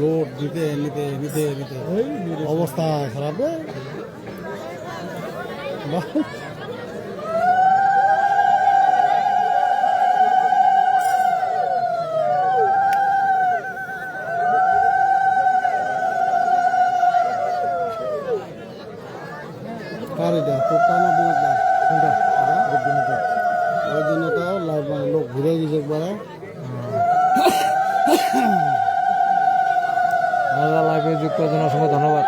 Load দিতে নিতে নিতে নিতে অবস্থা খারাপ রে। বাহ, কার এটা তোর টানা দিনটা কোনটা দিনটা ওই জন্য তো লাইভ মানে লোক ঘুরে গেছে একবারে। দাদা লাইভে যুক্ত জন্য অসংখ্য ধন্যবাদ।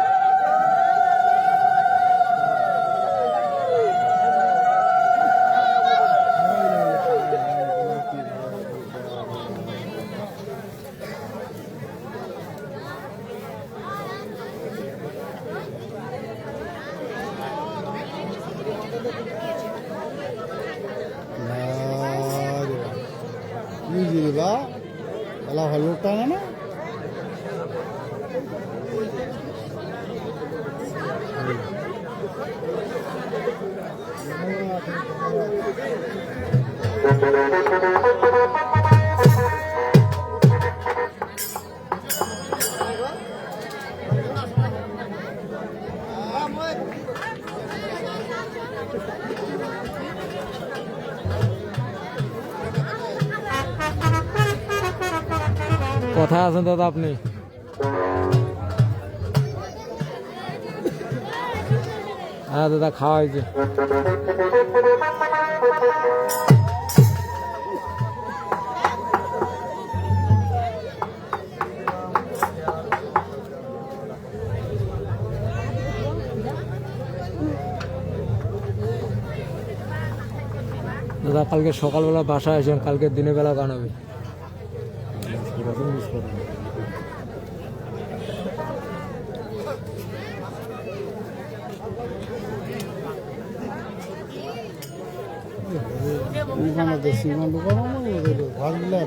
বা এলা হয় লোক টানা না কোথায় আছেন দাদা আপনি? হ্যাঁ দাদা খাওয়া হয়েছে। দাদা কালকে সকালবেলা বাসায় আসেন, কালকে দিনের বেলা গান হবে। দেশি বন্ধু করো ভাগলে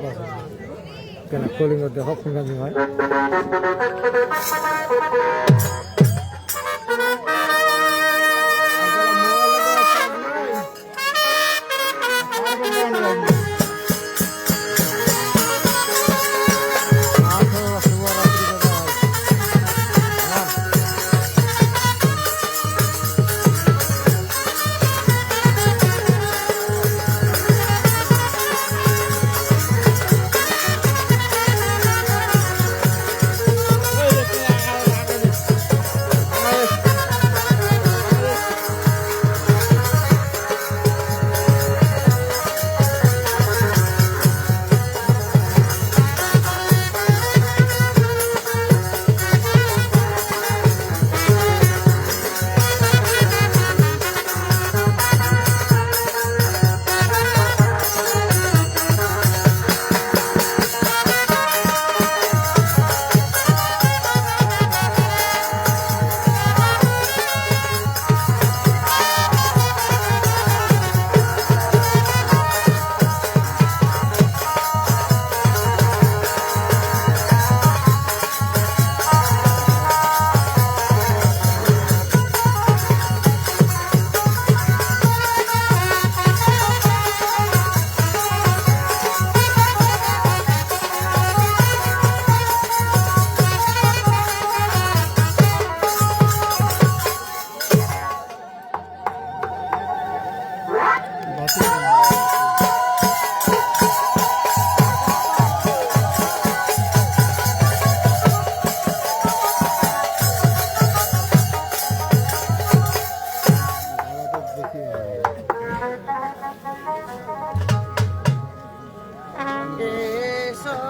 কেন কলিঙ্গ দেখো কোনটা হয়।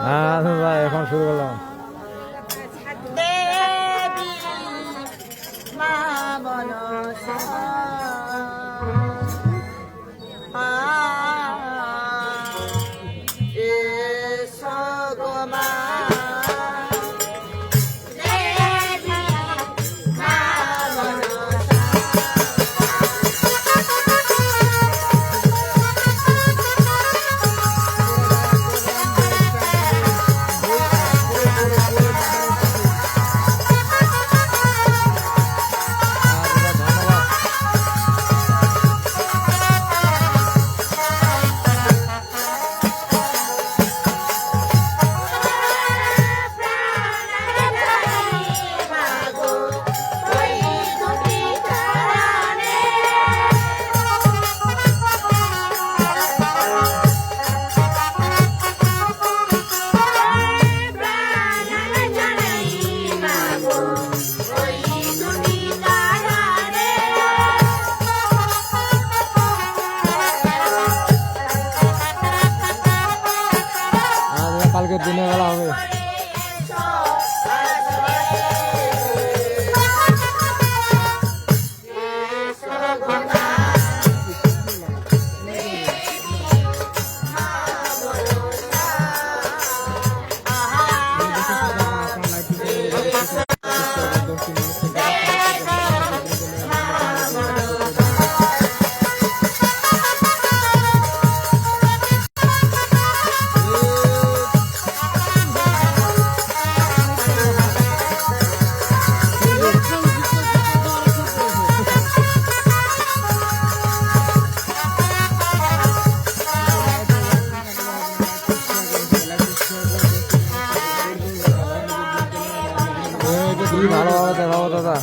হ্যাঁ দাদা এখন শুরু করলাম। কালকে দিনের বেলা হবে। কি ভালোভাবে দেখাবো দাদা।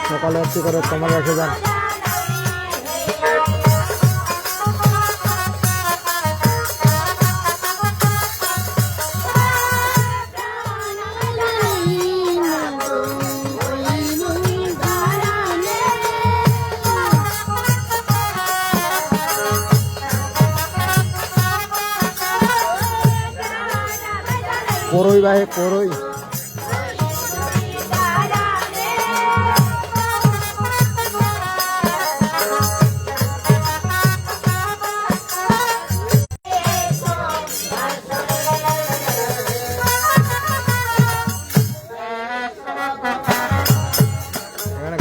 সকালে একটু করে কমা রেখে যান। করই ভাই করই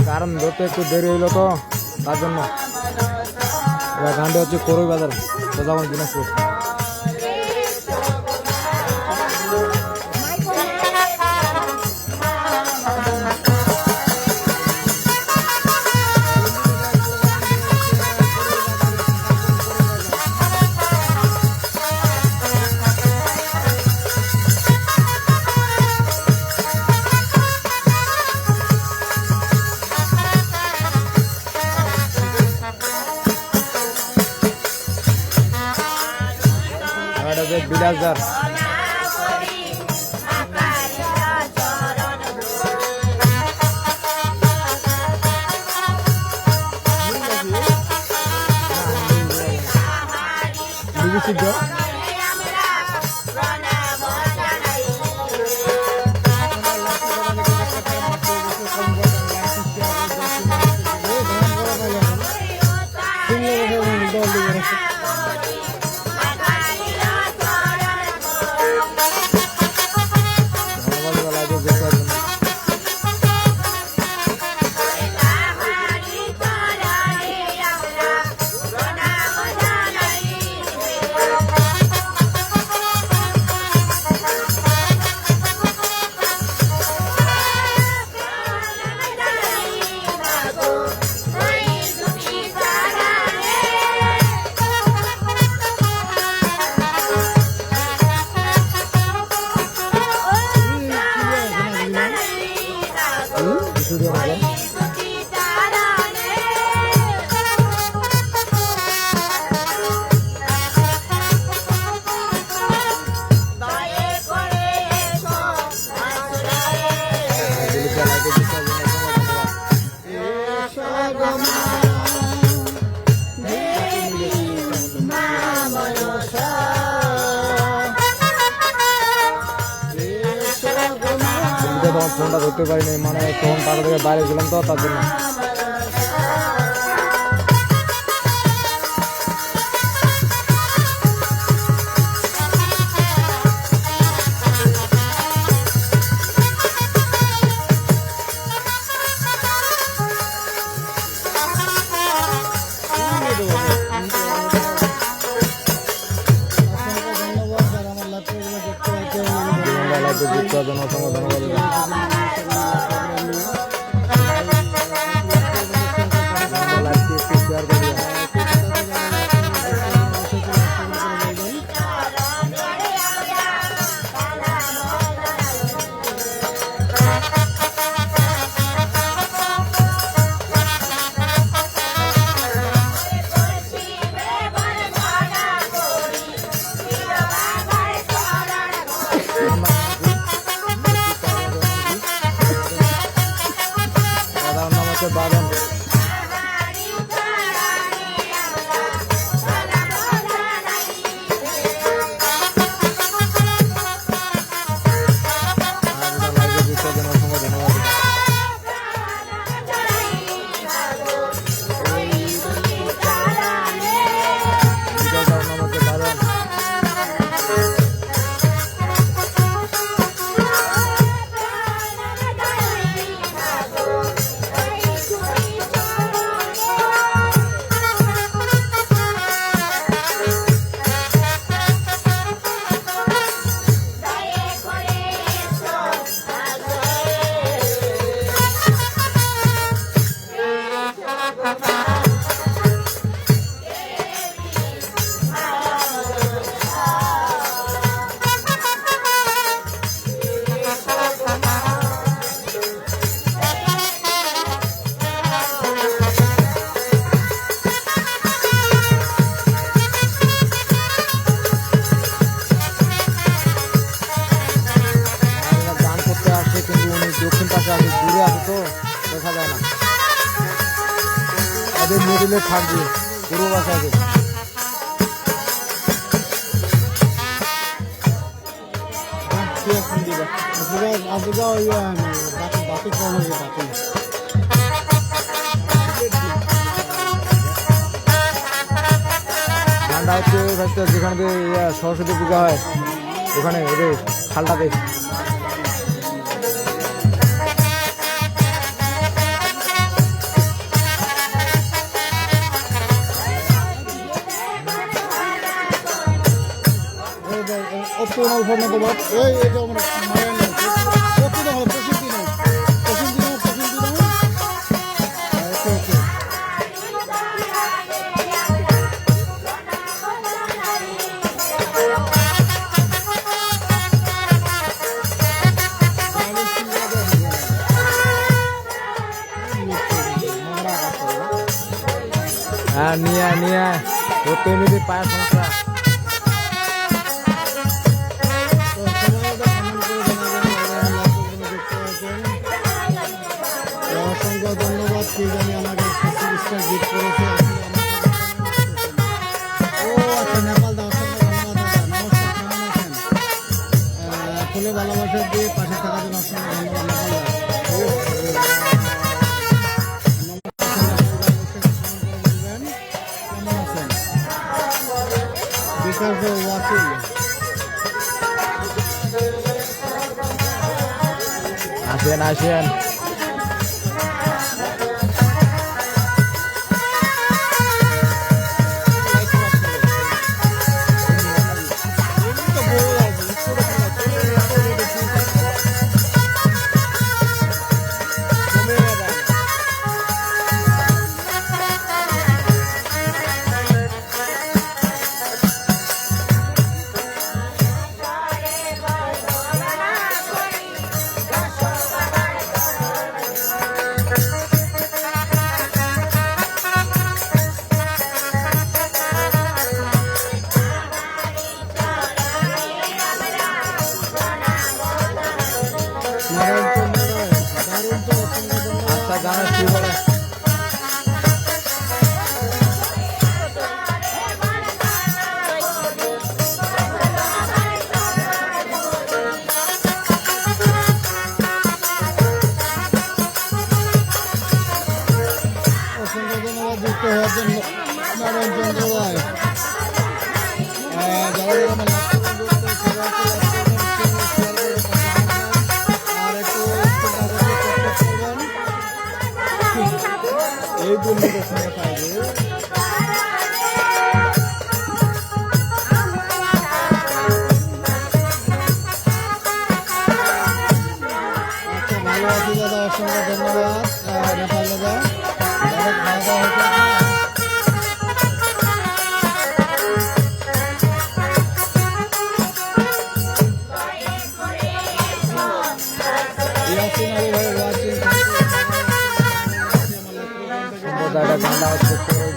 কারণ ধরতে একটু দেরি হইলো তো তার জন্য। গানটা হচ্ছে করই বাজার সোজাগঞ্জ দিনাজপুর। বিলাসদার ফোনটা ধরতে পারিনি, মানে তখন তার থেকে বাইরে ছিলাম তো তার জন্য। ধন্যবাদ। দক্ষিণ পাশে আছে, দূরে আছে তো দেখা যায় না। এদের মিডিলে থাকবে, পূর্ব পাশে আছে। কি এখন দিবা আজকে বাকি কম হয়ে বাকি ঠান্ডা হচ্ছে ওই ভাবতে যেখানে দিয়ে সরস্বতী পূজা হয় ওখানে ওদের খালটাতে। অত ফোন তো বাপ এই এটা আমরা মারা নেই কত দাম হলো 25 দিন 25 দিন 25 দিন ওকে ওকে হ্যাঁ নিয়ে আয়, নিয়ে আয়। ওর তো এমনিতে পায়ের সমস্যা। অসংখ্য ধন্যবাদ কি জানি আমাকে একটা গিফট করেছে ও আচ্ছা নেপাল দা অসংখ্য ধন্যবাদ দাদা নমস্কার কেমন আছেন ফুলে ভালোবাসা দিয়ে পাশে থাকার জন্য অসংখ্য ধন্যবাদ নেপাল দা কেমন আছেন বিকাশ ওয়াচিং আসেন আসেন। আচ্ছা জানাস কি বলে। অসংখ্য ধন্যবাদ যুক্ত হওয়ার জন্য নারায়ণ চন্দ্র রায় যারা যারা আমার আর একটু এই বন্ধুদের সঙ্গে পাইবে আচ্ছা ভালো আছি দাদা অসংখ্য ধন্যবাদ নেপাল দাদা খাওয়া দাওয়া হয়েছে ইয়াসিন আলী ভাই ওয়াচিং দাদা ঠান্ডা হচ্ছে তো ওই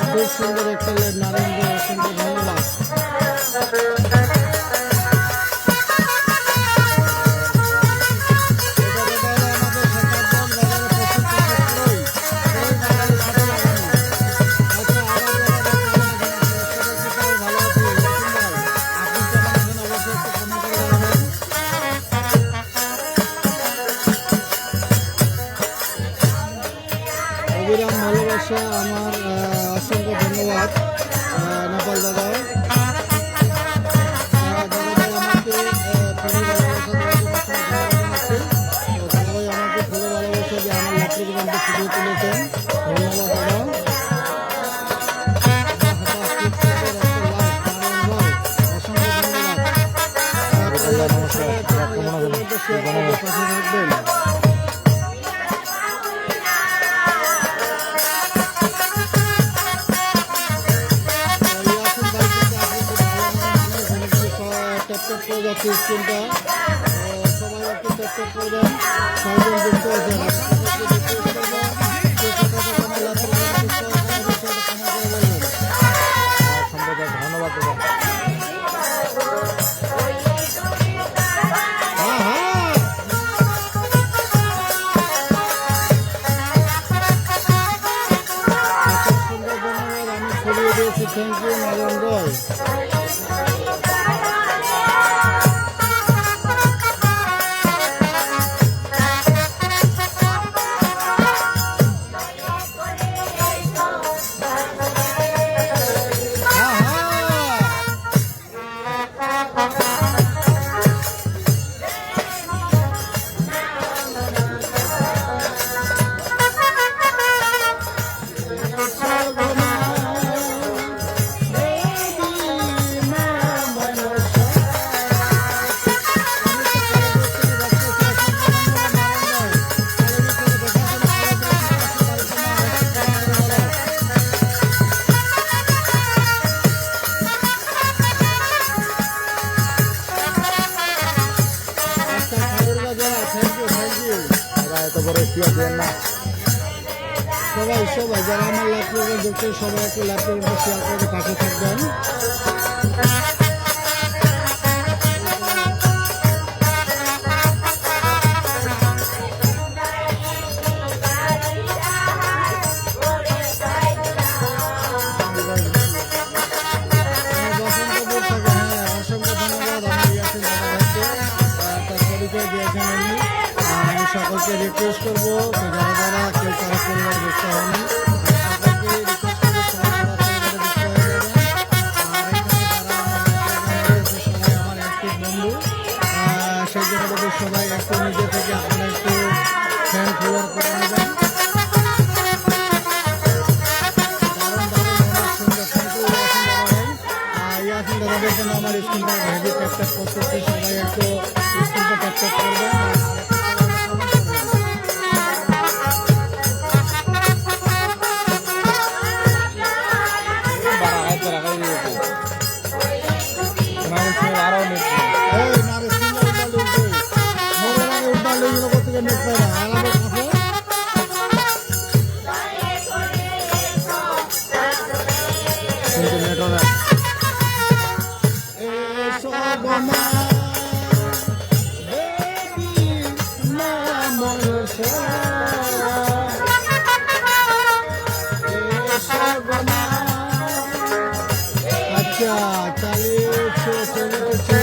খুব সুন্দর একটা নারায়ণ অসংখ্য ধন্যবাদ অবিরাম ভালোবাসা আমার অসংখ্য ধন্যবাদ নেপাল দাদা দাদাভাই আমাকে ফুলে ভালোবাসা দেওয়ার জন্য দাদাভাই আমাকে ফুলে ভালোবাসা দিয়ে আমার লাকড়ি দোকানকে ফুটিয়ে তুলেছেন ধন্যবাদ দাদা অসংখ্য ধন্যবাদ পাশে থাকবেন ট্যাপট্যাপ করে যাচ্ছে স্ক্রিনটা সবাই একটু ট্যাপট্যাপ করবেন ছয়জন যুক্ত আছেন ছড়িয়ে দিয়েছে। থ্যাংক ইউ নয়ন রয়। এরা এত বড় স্পিয়ার দেন না। সবাই সবাই যারা আমার লাইভ প্রোগ্রাম দেখছেন সবাই একটু লাইভ প্রোগ্রামটা শেয়ার করে পাশে থাকবেন। বসন্তপুর থেকে অসংখ্য ধন্যবাদ আমার ইয়াসিন দাদা ভাইকে তার পরিচয় দিয়েছেন উনি। আমি সকলকে রিকোয়েস্ট করবো যে যারা যারা কেউ কারো পরিবার যুক্ত হয়নি সকলকে রিকোয়েস্ট করবো সবাই তারা পরিবারে যুক্ত হয়ে যাবেন। আর এখানে যারা আমার রয়েছে সবাই আমার অ্যাক্টিভ বন্ধু, সেই জন্য বলবো সবাই একটু নিজে থেকে আপনারা একটু ফ্যান ফলোয়ার করে নেবেন। ইয়াসিন দাদাদের জন্য আমার স্ক্রিনটা হেভি ট্যাপ করতেছে, সবাই একটু স্ক্রিনটা ট্যাপ করবেন। আরো নেট এই নারে সিঙ্গেল উল্টালে উল্টে মোবাইল আগে উল্টালে এগুলো করতে গিয়ে নেট পায় না আলাদা কাছে। কিন্তু নেটওয়ার্ক এসো গো মা বেবি মা মনসা, এসো গো মা। আচ্ছা চালিয়েছে চলেছে।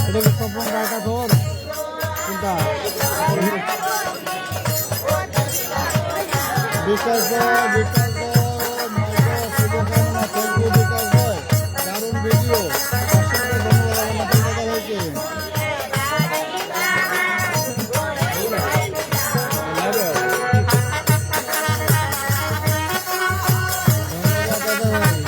এটা কি তপন রায়টা ধর কোনটা? বিকাশ দয়, বিকাশ দয়, শুভকামনা। থ্যাংক ইউ বিকাশ দয়, দারুণ ভিডিও। অসংখ্য ধন্যবাদ আমার নতুন দাদা ভাইকে। ধন্যবাদ দাদা ভাই।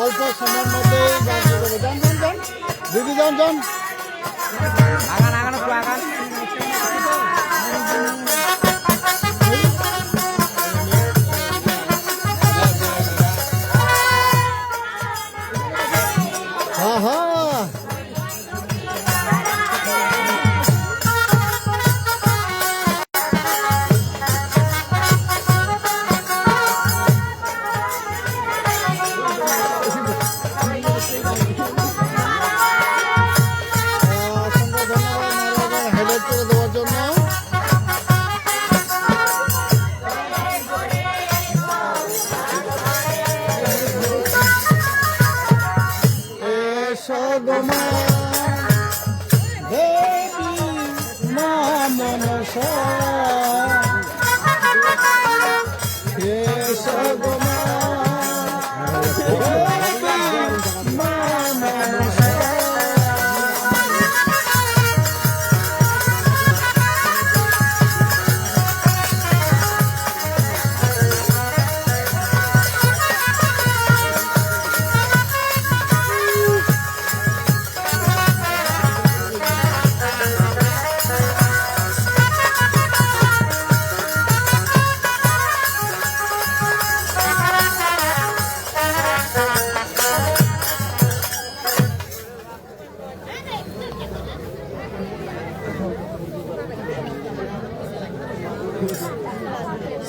অল্প সময়ের মধ্যেই গান শুরু করবো। যান যান যান দিদি, যান যান। আগান আগান একটু আগান। হ্যাঁ হ্যাঁ অসংখ্য ধন্যবাদ হেল্প করে দেওয়ার জন্য। এসো গো মা বেবি মা মনসা, এসো গো মা বেবি মা মনসা।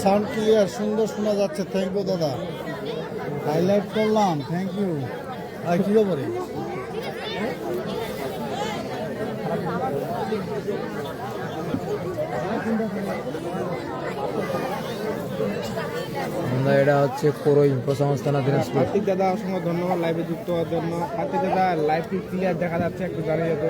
সাউন্ড ক্লিয়ার, সুন্দর শোনা যাচ্ছে। থ্যাংক ইউ দাদা, হাইলাইট করলাম, থ্যাংক ইউ। আর কি খবর? এটা হচ্ছে কোরই প্রসংস্থান দিনাজপুর। কার্তিক দাদা অসংখ্য ধন্যবাদ লাইভে যুক্ত হওয়ার জন্য। কার্তিক দাদা লাইভটি ক্লিয়ার দেখা যাচ্ছে, একটু জানিয়ে যেত।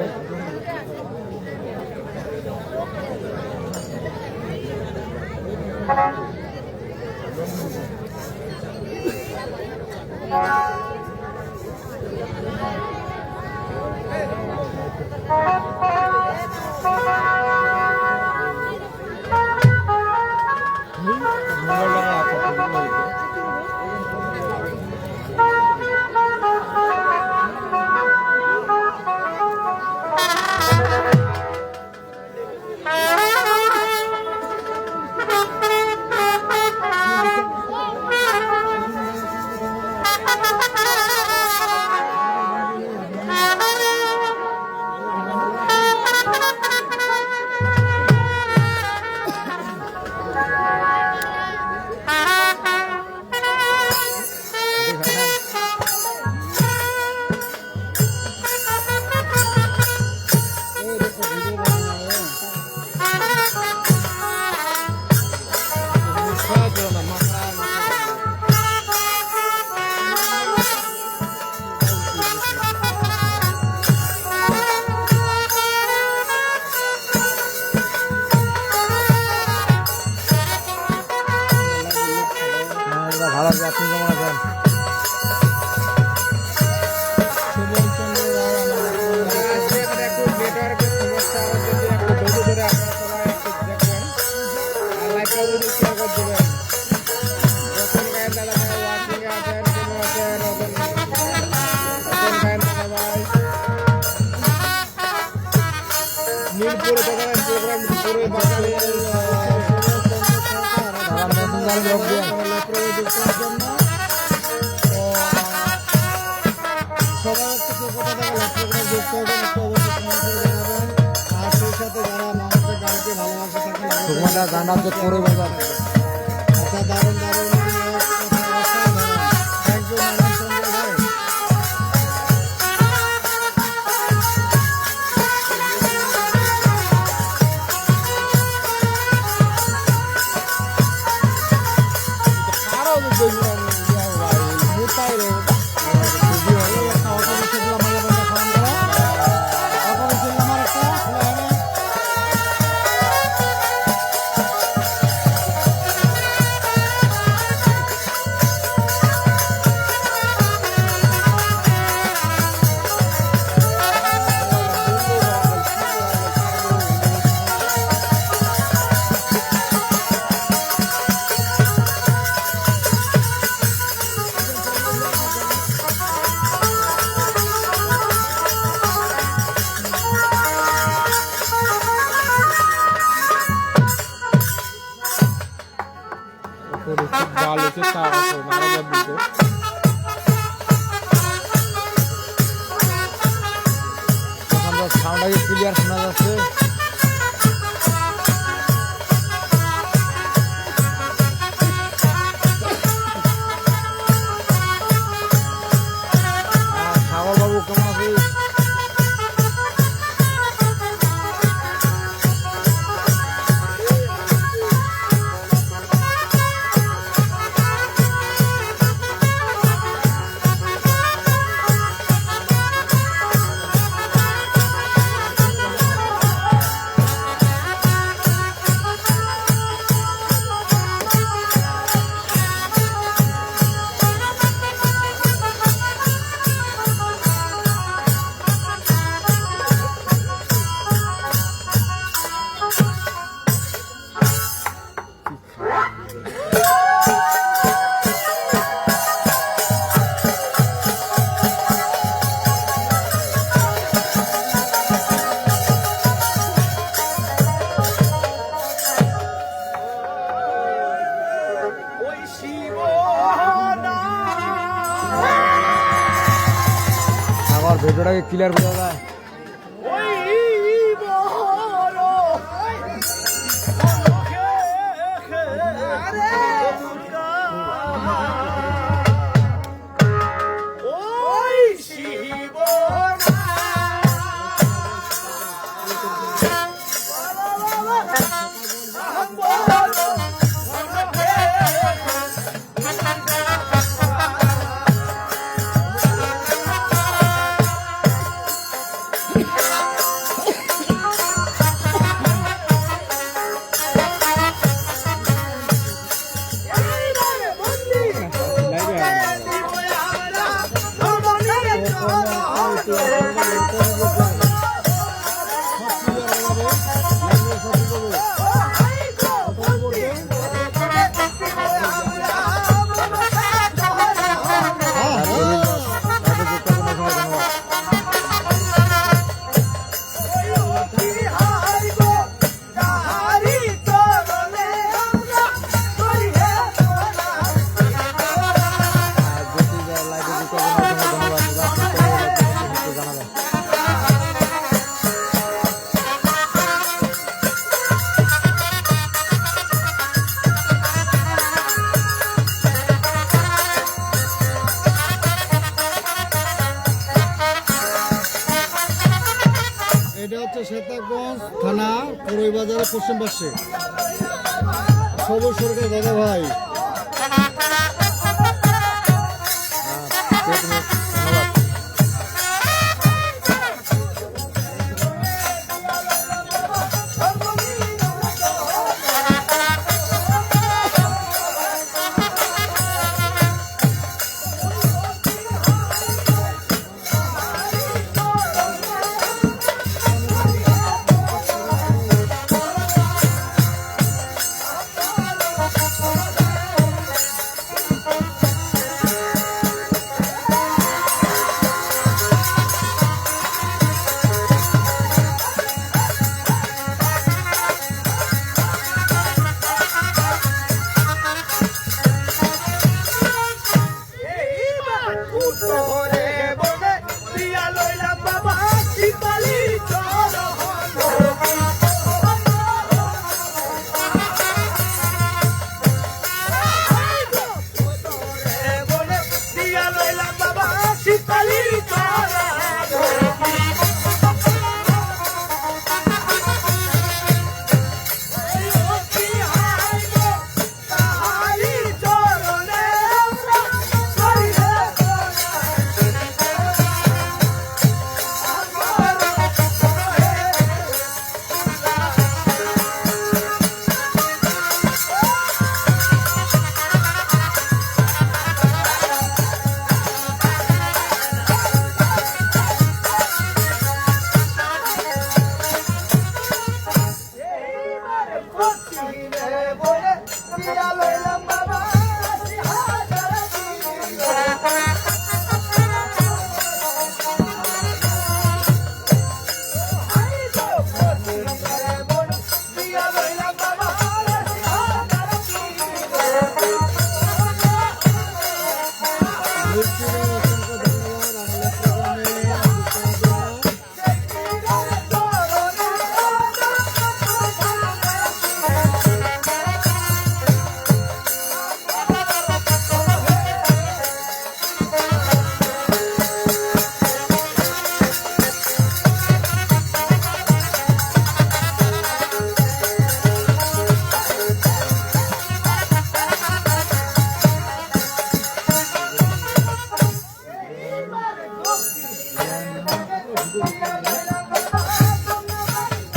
ভালো আছে, আপনি কেমন আছেন? সুকুমার গান হচ্ছে কোরই বাজার। দারুণ দারুণ, থ্যাংক ইউ নারায়ণ চন্দ্র ভাই। সাউন্ডটাকে ক্লিয়ার শোনা যাচ্ছে। সাগর বাবু কেমন আছিস? সাগর ভিডিওটাকে ক্লিয়ার বোঝা যায়। আরে হচ্ছে শেতাগঞ্জ থানা করই বাজারের পশ্চিম পাশে। সবুজ সরকার দাদা ভাই। ধন্যবাদ।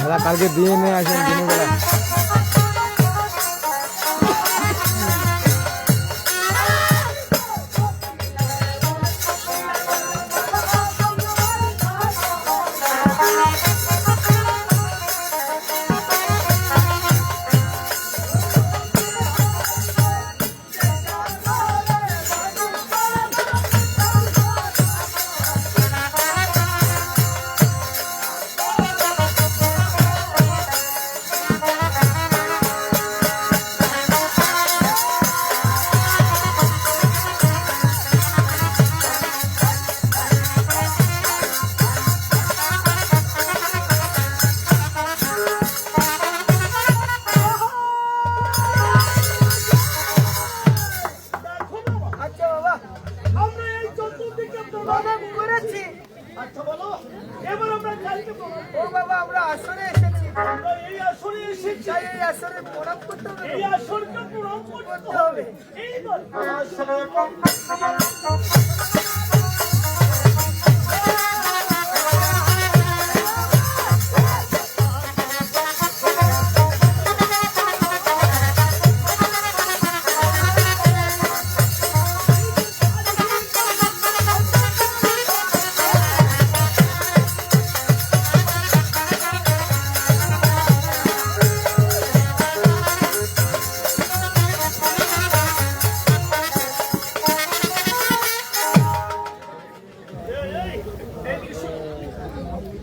দাদা কালকে দিয়ে নিয়ে আসেন দিনের বেলা। আচ্ছা বলো, এবার আমরা কালকে ও বাবা আমরা আসরে এসেছি, আমরা এই আসরে এসেছি, এই আসরে প্রণাম করতে হবে, এই আসরকে প্রণাম করতে হবে। এইবার আসরে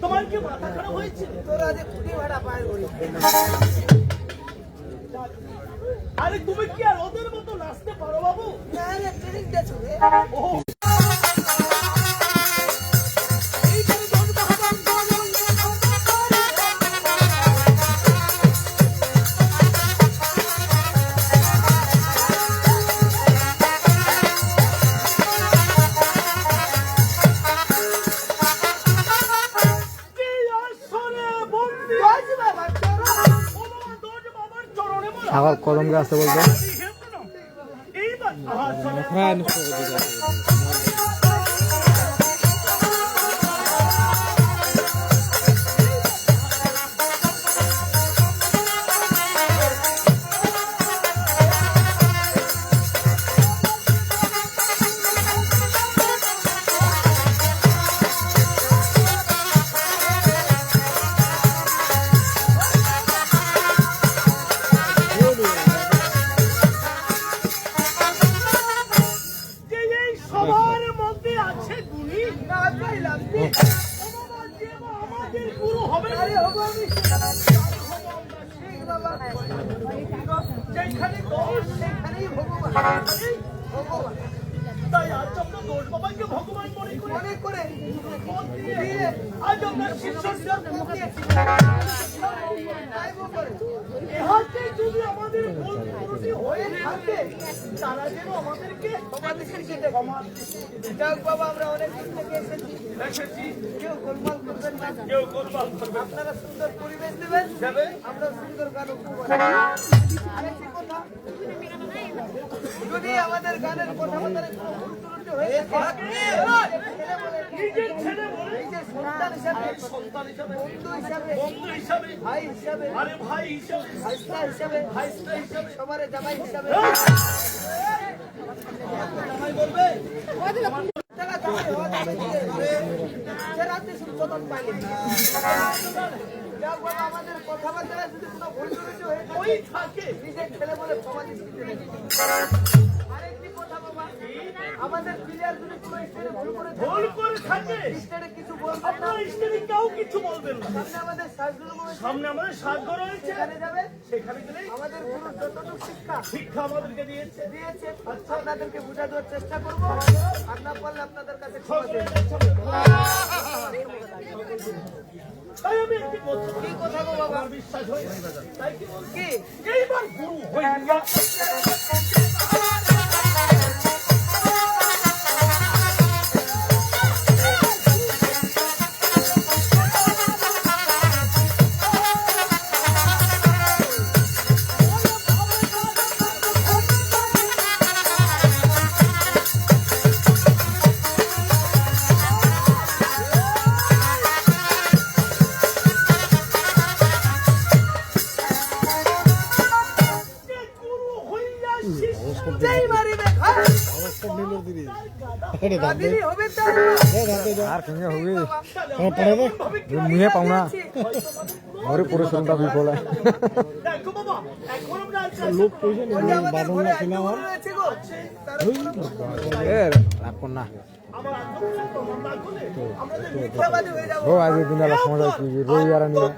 তোমার কি মাথা খারাপ হয়েছে? তোরা যে কুড়ি ভাড়া পায় করি। আরে তুমি কি আর ওদের মতো নাচতে পারো বাবু? না রে ট্রেনিং দিয়েছো রে। ও কদমকে আসতে বলতো। এইবার আসরে হ্যাঁ যে এই সবার মধ্যে আছে গুণী না পাইলাম যে আমাদের গুরু হবে আরে হবো আমি ঠিক বাবা যেখানে দোষ সেখানেই ভগবান ভগবান তাই আজ আমরা দোষ বাবাকে ভগবান মনে করে মন দিয়ে আজ আমরা শিষ্যদের এহাতে যদি আমাদের ভুল ত্রুটি হয়ে থাকে তারা যেন আমাদেরকে ক্ষমা যাক বাবা আমরা অনেক দিন থেকে এসেছি কেউ গোলমাল করবেন না কেউ গোলমাল করবেন আপনারা সুন্দর পরিবেশ দেবেন আমরা সুন্দর গান উপভোগ করব আরেকটি কথা যদি আমাদের গানের কথা আমাদের কোনো ভুল ত্রুটি হয়ে থাকে নিজের ছেলে বলে নিজের সন্তান হিসাবে বন্ধু হিসাবে ভাই হিসাবে আরে ভাই হিসাবে ভাইস্তা হিসাবে সবার জামাই হিসাবে জামাই বলবে আমাদের কথাবার্তা যদি কোনো ভুল ত্রুটি হয়ে থাকে নিজের ছেলে বলে ক্ষমা দিতে আরেকটি কথা বাবা আমাদের প্লেয়ার যদি কোনো স্টেটে ভুল করে থাকে স্টেটে কিছু বলবেন না স্টেটে কেউ কিছু বলবেন না সামনে আমাদের সাধ্য রয়েছে সেখানে যাবে সেখানে গেলে আমাদের গুরু যতটুকু শিক্ষা আমাদেরকে দিয়েছে আচ্ছা আপনাদেরকে বুঝা দেওয়ার চেষ্টা করব আর না পারলে আপনাদের কাছে ক্ষমা চাইব তাই আমি একটি কি কথা গো বাবা বিশ্বাস হয় তাই কি বলছি এইবার গুরু হইয়া আর কেনে হবে মুহে পাও না ঘরে পুরো শুনটা বিফল লোক কইছে বাদন না কিনা আমার এ রাখুন না ও আজ দিন আলা সময় কি রই আর নিলে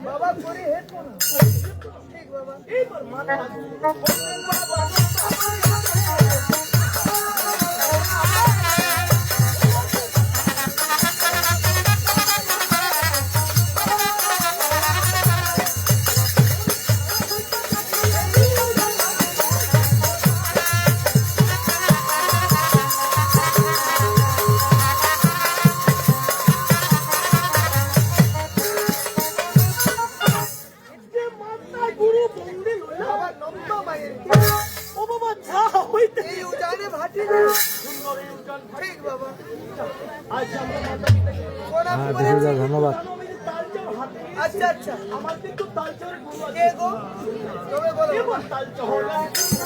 বাবা করে হেড ঠিক বাবা এইবার মাথা ধন্যবাদ আচ্ছা আচ্ছা আমার কিন্তু তালচের গুরু আছে গো তবে বলো তালচের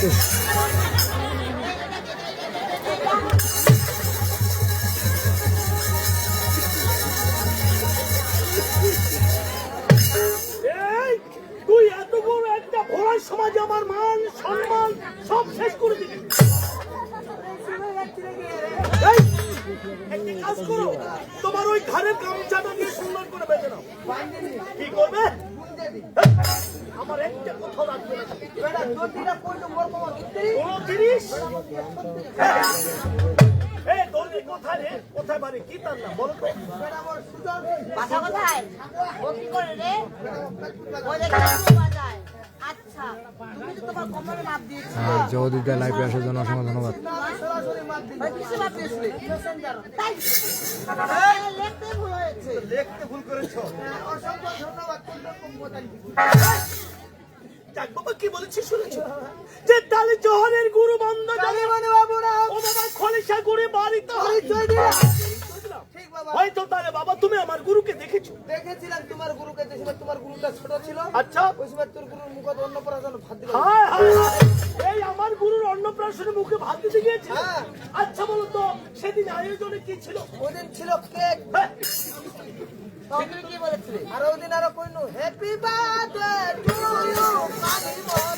এই, তুই এত বড় একটা ভোলার সমাজে আমার মান সম্মান সব শেষ করে দিবি। এই, একটা কাজ করো, তোমার ওই ঘরের গামছাটা নিয়ে সুন্দর করে বেঁধে নাও। কি করবে? এই, আমার একটা কোথাও রাখবে না। কোনো জিনিস এই দর্জি কোথায় রে? কোথায় বাড়ি? কি তার নাম বলো তো? বাসা কোথায়? ও কি করে রে? ও যে গান বাজায়। আচ্ছা, তুমি তো তোমার কোমরে মাপ দিয়েছো। জগদীপদা লাইভে আসার জন্য অসংখ্য ধন্যবাদ। ভাই কিসে মাপ দিয়েছিলে? তাই? লিখতে ভুল হয়েছে। দেখতে ভুল করেছো। অসংখ্য ধন্যবাদ। যাক বাবা কি বলেছি শুনেছো? যে তালে জোহরের গুরু বন্ধ জানে মানে বাবুরা ও বাবা খলিশা গুরু বাড়িতে পরিচয় দিলাম। ঠিক বাবা। হয়তো তাহলে বাবা তুমি আমার গুরুকে দেখেছো? দেখেছিলাম তোমার গুরুকে, যে সময় তোমার গুরুটা ছোট ছিল, আচ্ছা ওই সময় তোর গুরুর মুখে অন্নপ্রাশন ভাত দিল। হায় হায় হায়। এই আমার গুরুর অন্নপ্রাশনের মুখে ভাত দিতে গিয়েছিল। হ্যাঁ। আচ্ছা বলো তো সেদিন আয়োজনে কি ছিল? ওদিন ছিল কেক। হ্যাঁ, তুমি কি বলেছিলে? আর ওদিন আরো কইনো হ্যাপি বার্থডে টু ইউ কালিমন।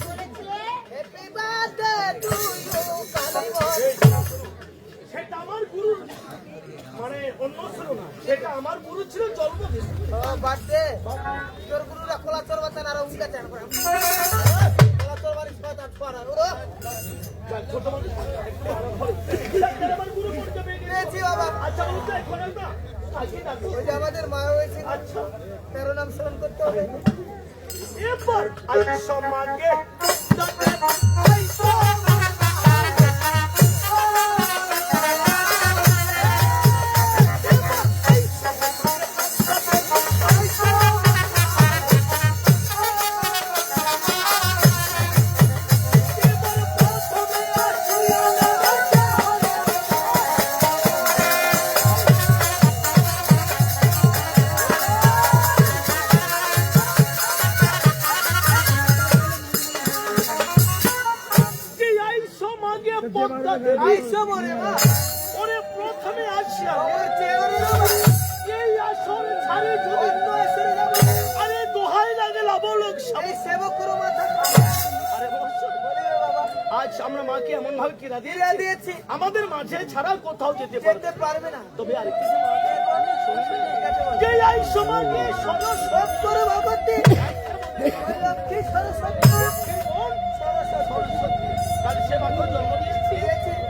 বলেছিলে হ্যাপি বার্থডে টু ইউ কালিমন। সেটা আমার গুরু মানে অন্য ছিল না, সেটা আমার গুরু ছিল জন্মদিন। ও বার্থডে তোর গুরুরা খোলা চরবাতেন আর উঙ্গা চান করে। খোলা চরবারি সাত পারা ও যাক, ছোট মানুষ একটু আরাম হবে। যাক, আমার গুরু পরিচয় পেয়ে গেছি। পেয়েছি বাবা। আচ্ছা বলুন তো এখন আমরা কাকে ডাকবো? ওই যে আমাদের মা হয়েছে, আচ্ছা তেরো নাম স্মরণ করতে হবে। এরপর আইসো মাগে আইসো মরে মা। ওরে প্রথমে আসিয়া ওর চেহারা না এই আসরে ছাড়ে যদি অন্য আসরে যাব। আরে দোহাই লাগে লাভলোক এই সেবক করো মাথা। আরে বৎস, বলি রে বাবা, আজ আমরা মাকে এমন ভাবে কিরা দিয়ে দিয়েছি দিয়েছি আমাদের মাঝে ছাড়া কোথাও যেতে পারবে যেতে পারবে না। তবে আরেকটি যে মা আছে, ঠিক আছে বল। যে এই সমাজে সদস্য সত্তর ভগবতী লক্ষ্মী সরস্বতী সরস্বতী তার সেবা করে জন্ম দিয়েছি।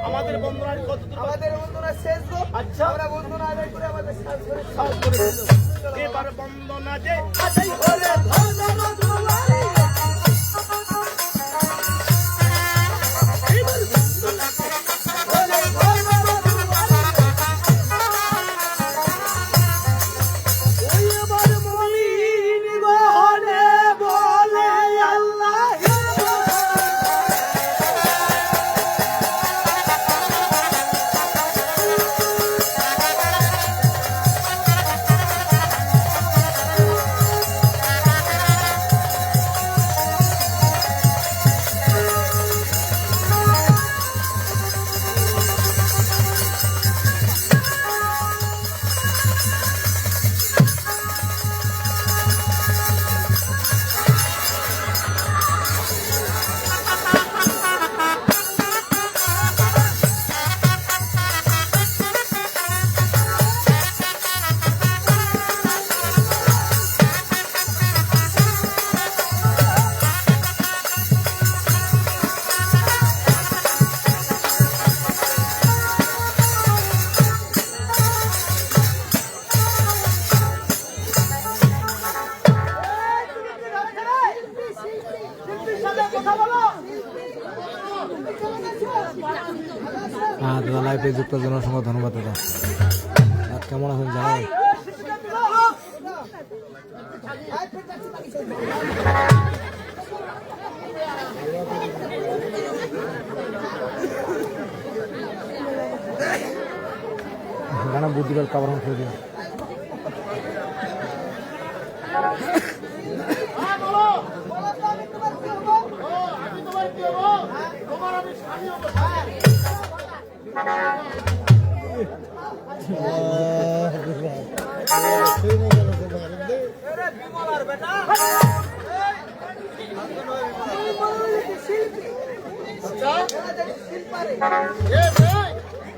আমাদের বন্ধনার কত দূর আমাদের বন্ধুরা শেষ গো। আচ্ছা। আমরা বন্ধুরা আদায় করে আমাদের সাজ করে সাজ করে দিল। এবার বন্দনা যে আদায় হলে এবার বন্দনা ওই এবার মলিন গহনে বলে আল্লাহ হ্যাঁ দাদা লাইভে যুক্ত জন্য অসংখ্য ধন্যবাদ দাদা। আর কেমন আছেন জানাই। গানা বুদ্ধিবার কাবার করে দিন। আমি তোমার কি হবো?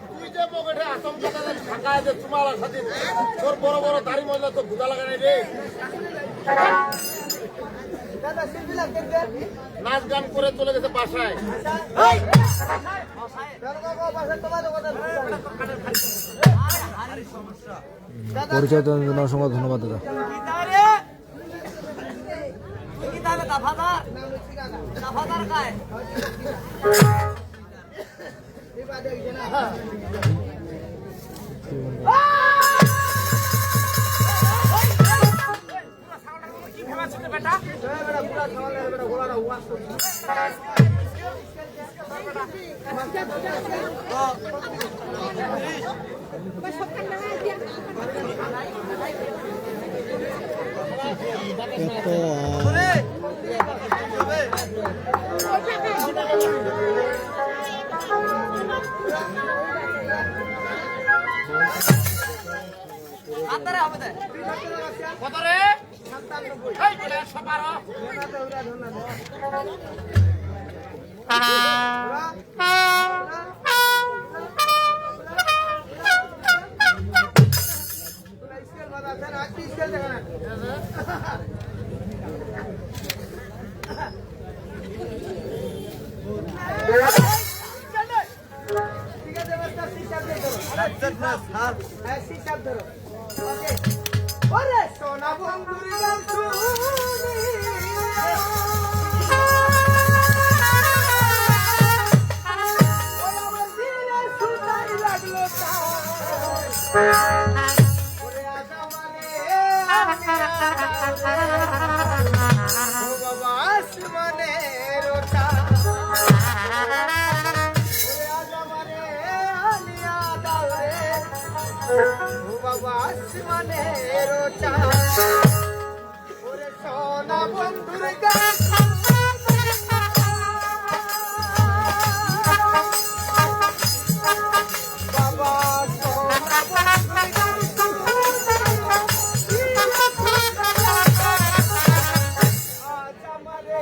তুই যে পকেটে আসম ফাঁকা আছে তোমার সাথে তোর বড় বড় দাড়ি মজলা তো ভুদা লাগাই রে দাদা শিল্পী লাগতেন যে নাচ গান করে চলে গেছে বাসায় পরিচয় দেওয়ার জন্য অসংখ্য ধন্যবাদ দাদা। কত রে এই বলে 12 সোনা বন্ধুর গান শুনি আমার দিলে সুতাই লাগলো ওরে আজা মানে ও বাবা আসমানে রোটা ওরে আজা মানে আলিয়া দাওরে ও বাবা আসমানে রোটা ওরে সোনা বন্ধুর গান বাবা সোনা বন্ধুর গান আজ আমারে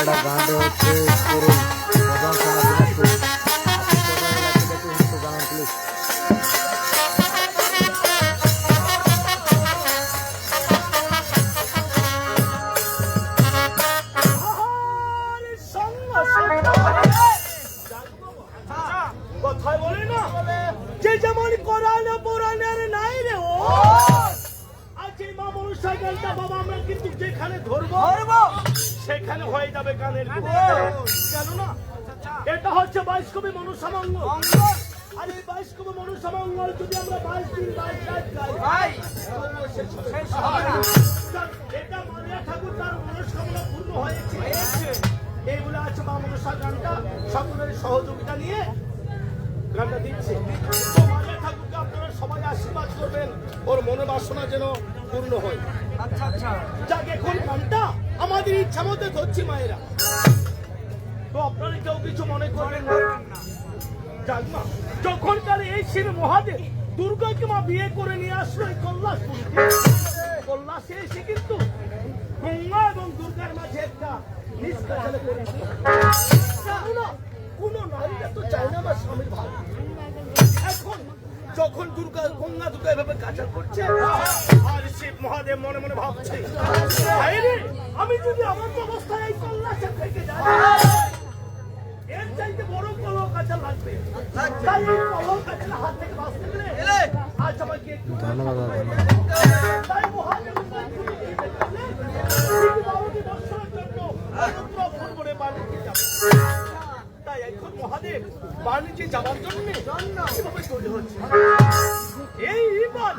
এটা গানটা হচ্ছে করুন প্রধান থানা দিনাজপুর। একটু জানান প্লিজ। কথায় বলে না যে যেমন কোরআন পুরাণের নাই রে ও আজ এই মা মনুষ্যের গানটা বাবা আমরা কিন্তু যেখানে ধরবো সেখানে হয়ে যাবে গানের কেন না এটা হচ্ছে 22 কবি মনুষ্যমঙ্গল আর এই 22 কবি মনুষ্যমঙ্গল যদি আমরা 22 দিন 22 রাত গাই এটা মানিয়া ঠাকুর তার মনস্কামনা পূর্ণ হয়েছে এইগুলো আছে মা মনসার গানটা সকলের সহযোগিতা নিয়ে গানটা দিচ্ছে তো মানিয়া ঠাকুরকে আপনারা সবাই আশীর্বাদ করবেন ওর মনের বাসনা যেন পূর্ণ হয়। যাক এখন গানটা আমাদের ইচ্ছা মতো ধরছি মায়েরা, তো আপনারা কেউ কিছু মনে করবেন না। যাক মা যখনকার এই শিব মহাদেব দুর্গাকে মা বিয়ে করে নিয়ে আসলো এই কল্যাণে এসে কিন্তু গঙ্গা এবং দুর্গার মাঝে একটা নিষ্কাশন করেছে। কোন নারীরা তো চায় না আমার স্বামীর ভালো। এখন যখন গঙ্গা দুর্গা এভাবে কাচার করছে আর শিব মহাদেব মনে মনে ভাবছে আমি যদি আমার অবস্থায় এই কল্যাণ থেকে যাই এর চাইতে বড় কল কাঁচা লাগবে। তাই এই কল কাঁচা হাত থেকে বাঁচতে গেলে আজ আমাকে একটু ধন্যবাদ। তাই মহাদেব বাবাকে দর্শনের জন্য ফোন করে বাণিজ্যে যাবে। তাই এখন মহাদেব বাণিজ্যে যাওয়ার জন্য এভাবে তৈরি হচ্ছে। এইবার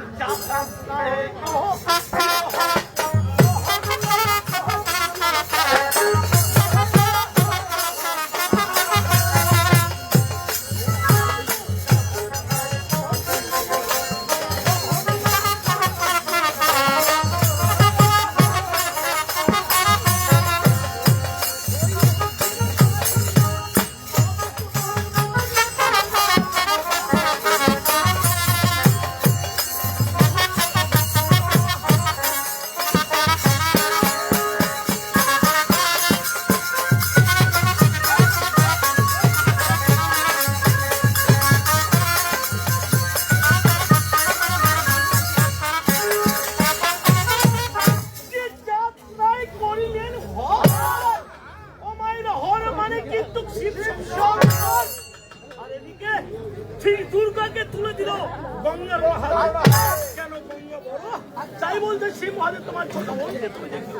দুর্গাকে তুলে দিল গঙ্গার কেন গঙ্গা বড় তাই বলছে শিব মহাদেব তোমার ছোট বোনকে তুমি দেখিও।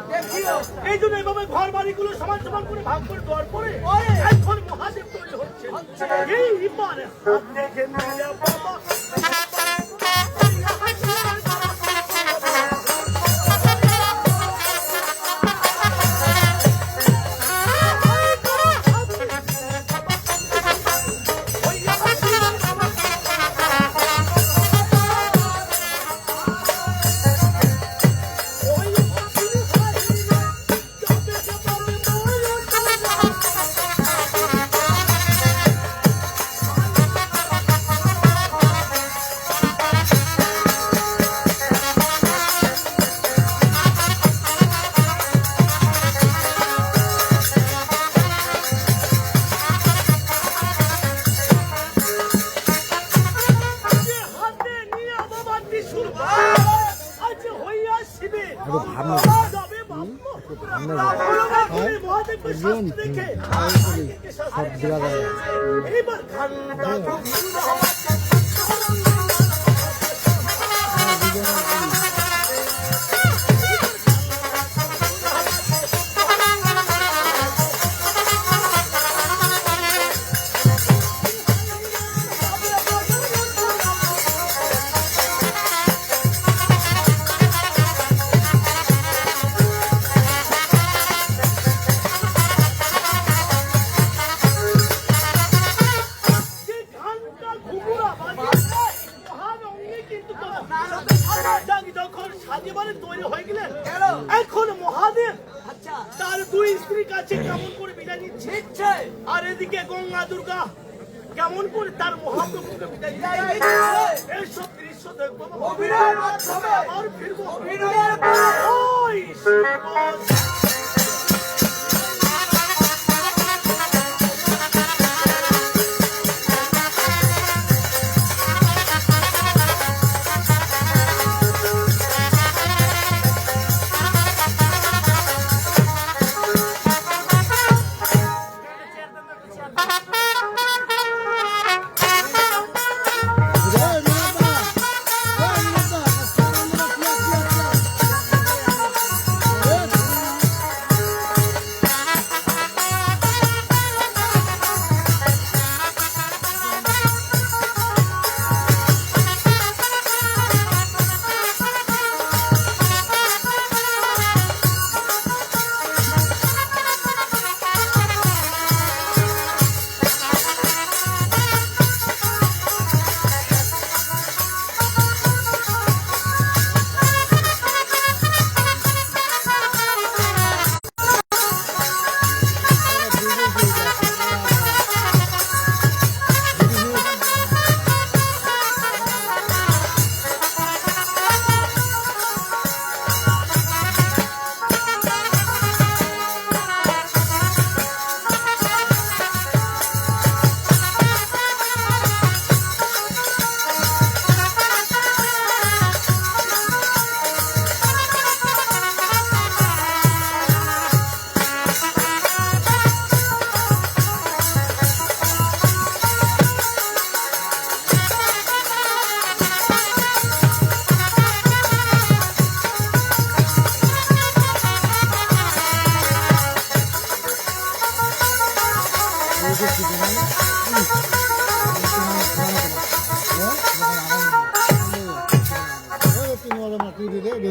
এই জন্য এইভাবে ঘর বাড়িগুলো সমান সমান করে ভাগ করে দেওয়ার পরে এখন মহাদেব তৈরি হচ্ছে। এইবার দেখে নিলে বাবা এইবার যখন সাজেবারে তৈরি হয়ে গেলেন এখন মহাদেব তার দুই স্ত্রীর কাছে কেমন করে বিদায় নিচ্ছে আর এদিকে গঙ্গা দুর্গা কেমন করে তার মহাপ্রভুকে বিদায় দিচ্ছে। এইসব দৃশ্য দেখবো আর ফিরবো ওই শিব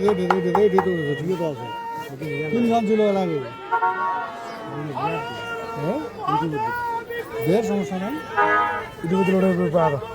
ঠিকই তো আছে কোনখান ছিল এর আগে হ্যাঁ বের সমস্যা নাই ইউটিউবে দিলে ওটা পাওয়া যাবে।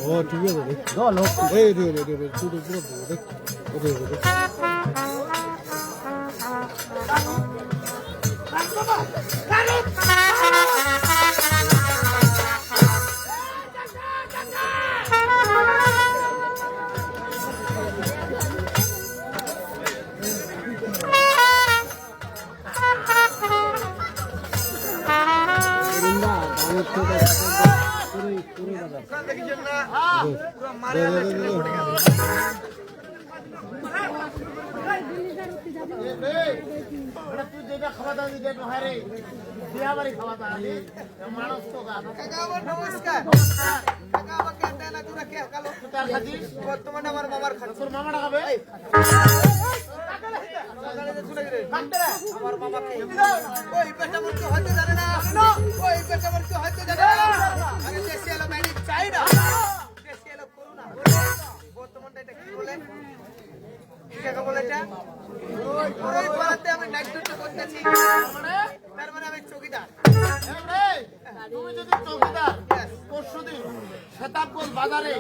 ও ঠিক আছে দেখ এই রে রে রে তুই তো পুরো দেখ ওকে ওকে তুই যেটা খাওয়া দাওয়া দিতে হারে বিয়া বাড়ি খাওয়া দাওয়া মানুষ তো কাকা আমার নমস্কার কাকা আমাকে দেন না তোরা কে কালো তার খাতির বর্তমানে আমার মামার খাচ্ছে তোর মামাটা খাবে আমার মামাকে ওই পেটা মরতে হতে জানে না ওই পেটা মরতে হতে জানে না আগে দেশি এলো মেডি চাই না দেশি এলো করুণা বর্তমানটা এটা কি বলে কি কাকা বলে এটা ওই পাড়াতে আমি নাইট ডিউটি করতেছি তার মানে আমি চৌকিদার তুমি যদি চৌকিদার পরশুদিন শতাব্দী বাজারে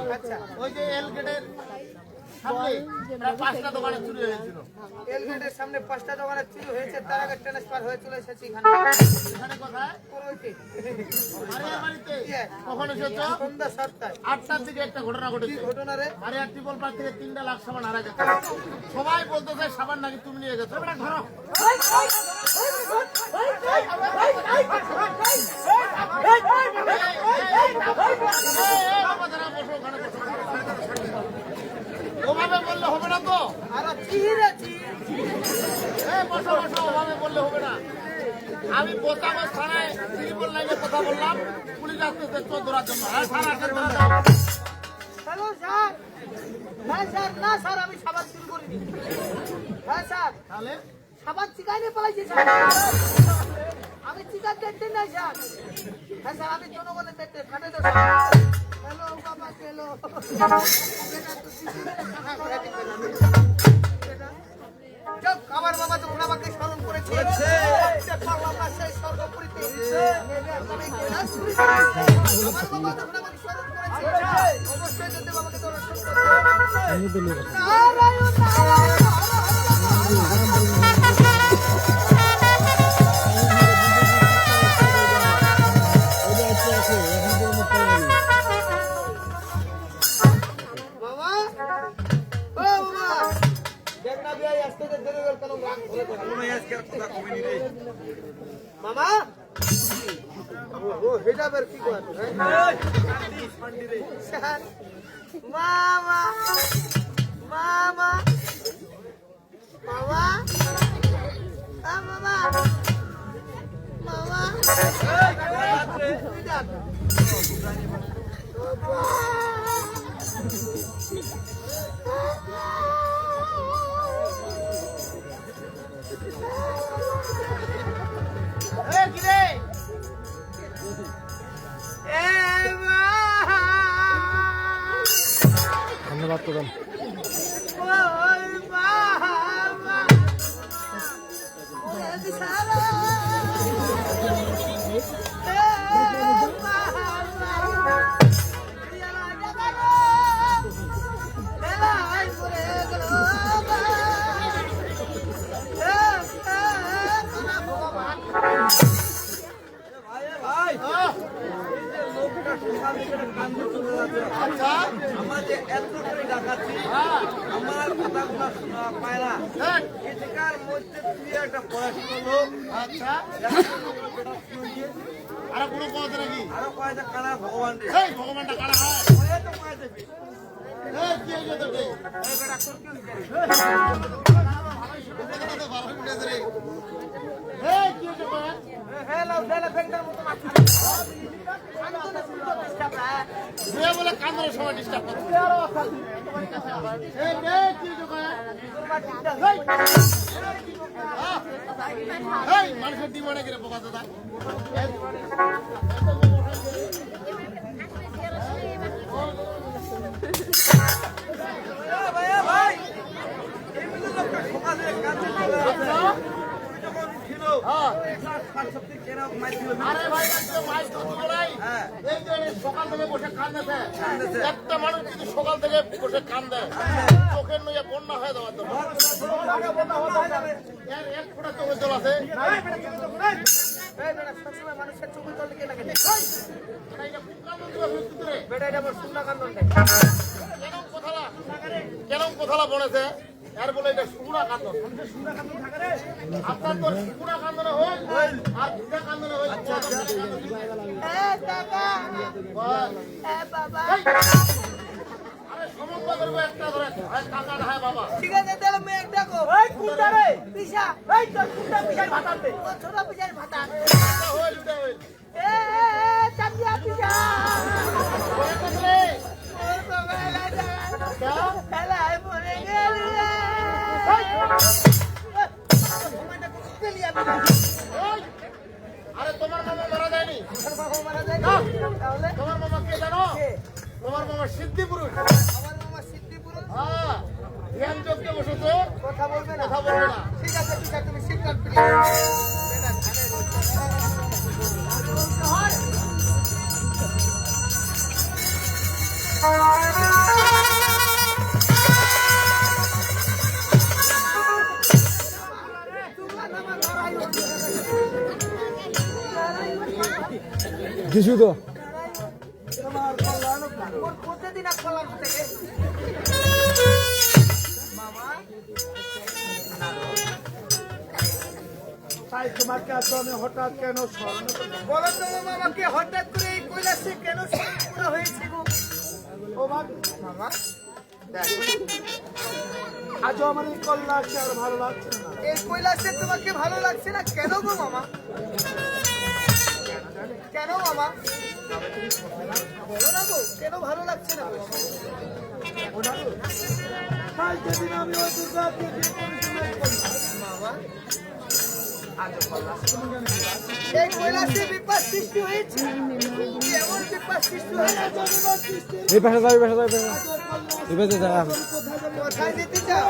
ওই যে এল গেটের সামনে প্রায় 5টা দোকানে চুরি হয়েছিল এলগেটের সামনে 5টা দোকানে চুরি হয়েছে তার আগে ট্রান্সফার হয়ে চলে এসেছি এখানে কোথায় কোরইতে মারিয়া বাড়িতে কখন এসেছো সন্ধ্যা 7টায় 8টার দিকে একটা ঘটনা ঘটেছে ঘটনা রে মারিয়া টিপল পার থেকে 3 লাখ সাবান হারা গেছে সবাই বলতেছে সাবান নাকি তুমি নিয়ে গেছো এটা ধরো ওভাবে বললে হবে না তো আর চিহিরেছি বসো বসো ওভাবে বললে হবে না আমি বোতাগঞ্জ থানায় ত্রিপল লাইনে কথা বললাম পুলিশ আসতেছে চোর ধরার জন্য হ্যাঁ স্যার আসেন হ্যালো স্যার হ্যাঁ স্যার না স্যার আমি সাবান শুরু করিনি হ্যাঁ স্যার তাহলে সাবান চিকাইনে পালাইছি স্যার আমি চিকার দেখতে নাই স্যার। হ্যাঁ স্যার, আমি জনগণের দেখতে খাটে তো হ্যালো বাবা হ্যালো চুপ, আমার বাবা যখন আমাকে স্মরণ করেছে পারলাম না সেই স্বর্গপুরীতে আমার বাবা যখন আমাকে স্মরণ করেছে অবশ্যই যদি বাবাকে দর্শন করতে নারায়ণ বাবা, ও বাবা, দেখ না বিয়াই আসতে যে দেরি হল কেন রাগ করে মামা ও হেটা বের কি কর মামা মামা মামা মামা মামা ধন্যবাদ প্রধান। আমার যে এত করে ডাকাচ্ছি আমার কথাগুলো শোনা পায় না এটাকার মধ্যে তুই একটা পড়াশোনা লোক আচ্ছা আরো কোনো কথা নাকি আরো কয়েকটা কানা ভগবান রে এই ভগবানটা কারা হয় ওই তো কয়ে দেবে এই কি হইলো তোকে এই বেটা তোর কি হইছে এই কি হইলো তোকে হ্যালো দেলে ফেংটার মতো মাথা আমি তো না শুনতে ডিস্টার্ব যে বলে কান্দর সময় ডিস্টার্ব করে এই কি হইলো তোকে এই মানুষের ডিমান্ডে করে বোকা দাদা ভাই এমনি লোকটা সমাজে কাজে চলে আসে তুমি যখন ছিল শাকসবজি কেনা মাই ছিল আরে ভাই একদম মাইক তো দিব নাই হ্যাঁ এই যে সকাল থেকে বসে কান্দেছে একটা মানুষ যদি সকাল থেকে বসে কান্দে চোখের নইয়া বন্যা হয়ে যাওয়ার জন্য এর এক ফোঁটা চোখের জল আছে এই বেটা সবসময় মানুষের চোখে জল দিকে লাগে এটা খুব কান্দন দিবা ভিতরে বেটা এটা আমার শূন্য কান্দন কেরম কথালা বলেছে এর বলে এটা শুকুনা কান্দন আপনার তো শুকুনা কান্দনে হই আর ভিজা কান্দনে হই এ কাকা এ বাবা আরে সমস্ত করবো একটা ধরে হয় কাকা না হয় বাবা ঠিক আছে তাহলে মেয়ে ডাকো এই কুন্ডা রে পিসা এই তো কুন্ডা পিসার ভাতার দে ও ছোট পিসার ভাতা হই লুটা হই এ চাপিয়া পিসা ও তো বেলা যা বেলা আই পড়ে গেল রে আরে তোমার মামা মারা যায়নি বাবা মারা যায় না তাহলে তোমার মামা কে জানো তোমার মামা সিদ্ধি পুরুষ আমার মামা সিদ্ধিপুর হ্যাঁ ধ্যান যোগ্যে বসেছে কথা বলবে না কথা বলবে না ঠিক আছে তুমি সিদ্ধান্ত প্লিজ বেটা ধানে হয় কিছু তো তোমার কল্যাণ মোর প্রতিদিন এক কল্যাণ থেকে মামা তাই তোমাকে আজ আমি হঠাৎ কেন স্মরণ করলাম বলো তো মামাকে হঠাৎ করে এই কৈলাসে কেন পুরা হয়েছে গো ও মামা আজও আমার এই কল্যাণকে আর ভালো লাগছে না এই কৈলাসে তোমাকে ভালো লাগছে না কেন গো মামা কেন মামা বলো না গো কেন ভালো লাগছে না তাই যেদিন আমি ওই দুর্গাকে বিয়ে করেছিলাম মামা এই কৈলাসে বিপদ সৃষ্টি হয়েছে, এমন বিপদ সৃষ্টি হয়েছে, এই পাশে যাও, এই পাশে যাও, এই পাশে যাও। এই পাশে জায়গা আছে। কোথায় যেতে চাও?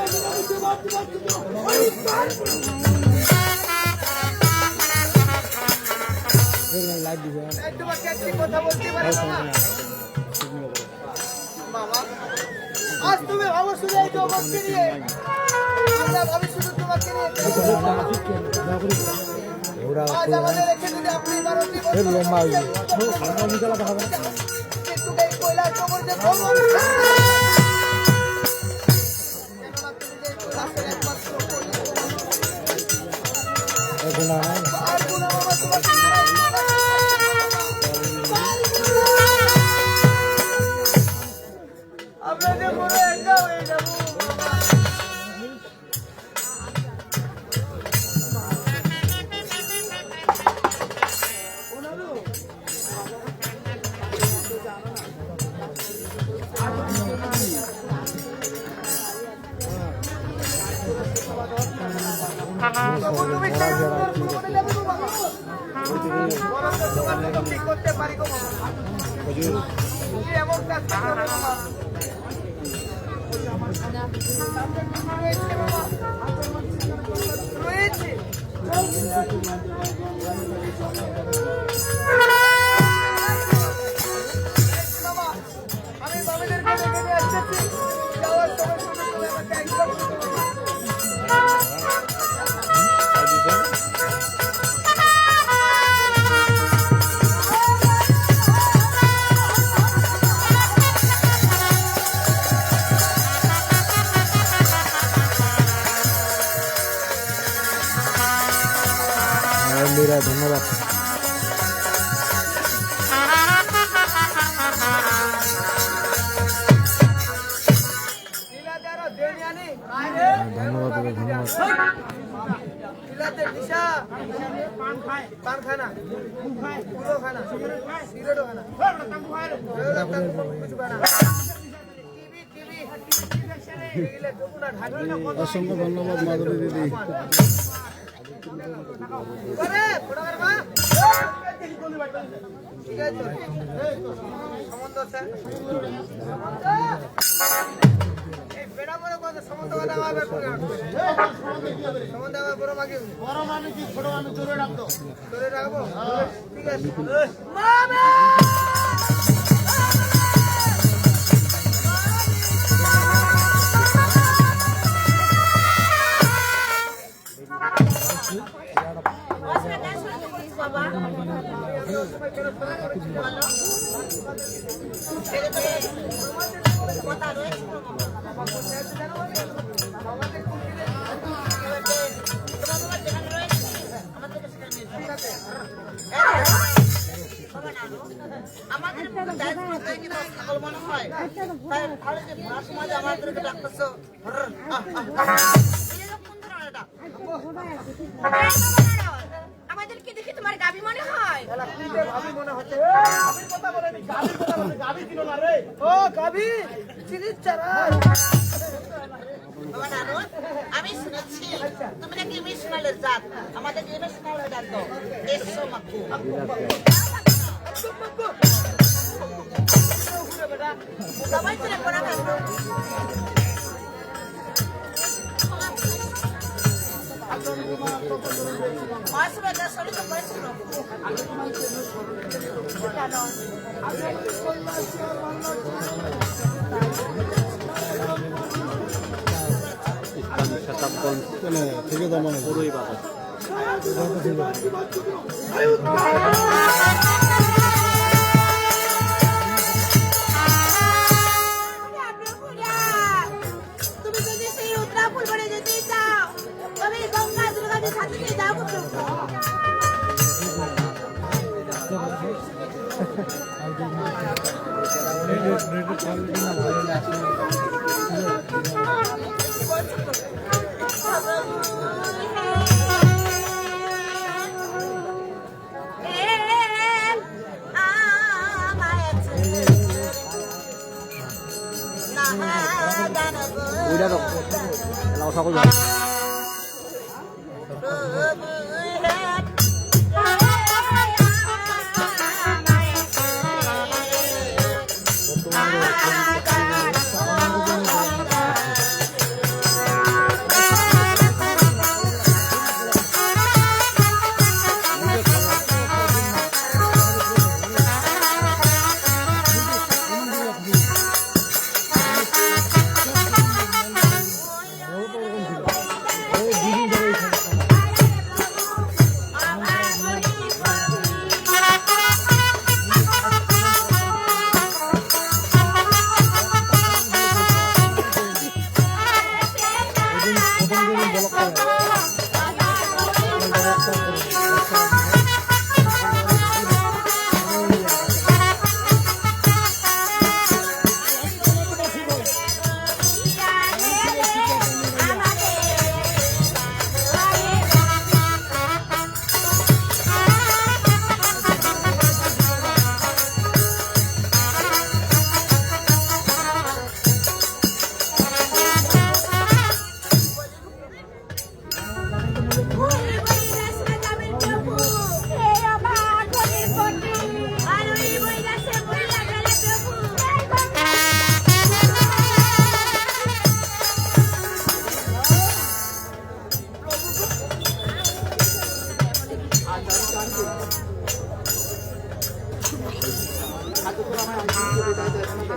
লাইট দিবে। এই তোমাকে একটি কথা বলতে পারি বাবা? বাবা, আজ তুমি ভাবো শুধু এই জগৎকে নিয়ে, আমরা ভাবি শুধু তোমাকে নিয়ে। ওরা আজ আমাদের রেখে যদি আপনি 12টি বছর লম্বা হয়ে কিন্তু এই কৈলাস জগতে ভ্রমণ কেননা তুমি যে কৈলাসের একমাত্র কন্যা, এখন আর কোনো বাবা তোমাকে আমরা যে বড় একা হয়ে যাবো। বাবু, তুমি সেই উত্তর পূর্বতে যাবে গো বাবা। বরং তো তোমাকে তো ঠিক করতে পারি গো বাবা। কি এমন কাজ করবে বাবা? রয়েছে বাবা, রয়েছে। বাবা, আমি বাবাদেরকে ডেকে নিয়ে আসতেছি। যাওয়ার সময় শুধু তুমি আমাকে একবার শুধু বাবা। মেয়েরা ধন্যবাদ। লীলাতে আরো দেনিয়ানি। ধন্যবাদ দাদা, ধন্যবাদ। লীলাতে নিশা। পান খায় না, পুরো খায় না, সিগারেটও খায় না, কিছু খায় না। টিভি এগুলো ঢুকু না, ঢাকি না। অসংখ্য ধন্যবাদ মাধুরী দিদি। করে, ফোটা করে মা। ঠিক আছে, সম্বন্ধ আছে। সম্বন্ধ? এই বেড়া বড় কথা, সম্বন্ধ কথা আমার ব্যাপার না। সম্বন্ধ আমার বড় মাগে। বড় মানুষ কি ছোট মানুষ জোরে রাখতো ধরে রাখবো? ঠিক আছে। মামা! আমাদের ছাগল মনে হয় তাই ভালো যে ভাড়া সমাজে আমাদেরকে ডাকতেছো আমাদেরকে দেখে তোমার গাবি মনে হয়? ভাবি মনে হচ্ছে। গাভীর কথা বলেনি, গাভীর কথা বলে, গাভী ছিল না রে। ও গাভী, চিনিস চারা। বাবা নানু, আমি শুনেছি তুমি নাকি ইমোশনালের জাত, আমাদের ইমোশনাল জাত তো এসো মাকু। সবাই চলে পড়া খাবো। আসবে না সরি তো পড়েছিল থেকে দমানো পুরোই বাবা। তুমি যদি সেই উত্তরাপুর বনে যেতে চাও তবে গঙ্গা দুর্গাদের সাথে নিয়ে যাও করতে ওইটা তো সকল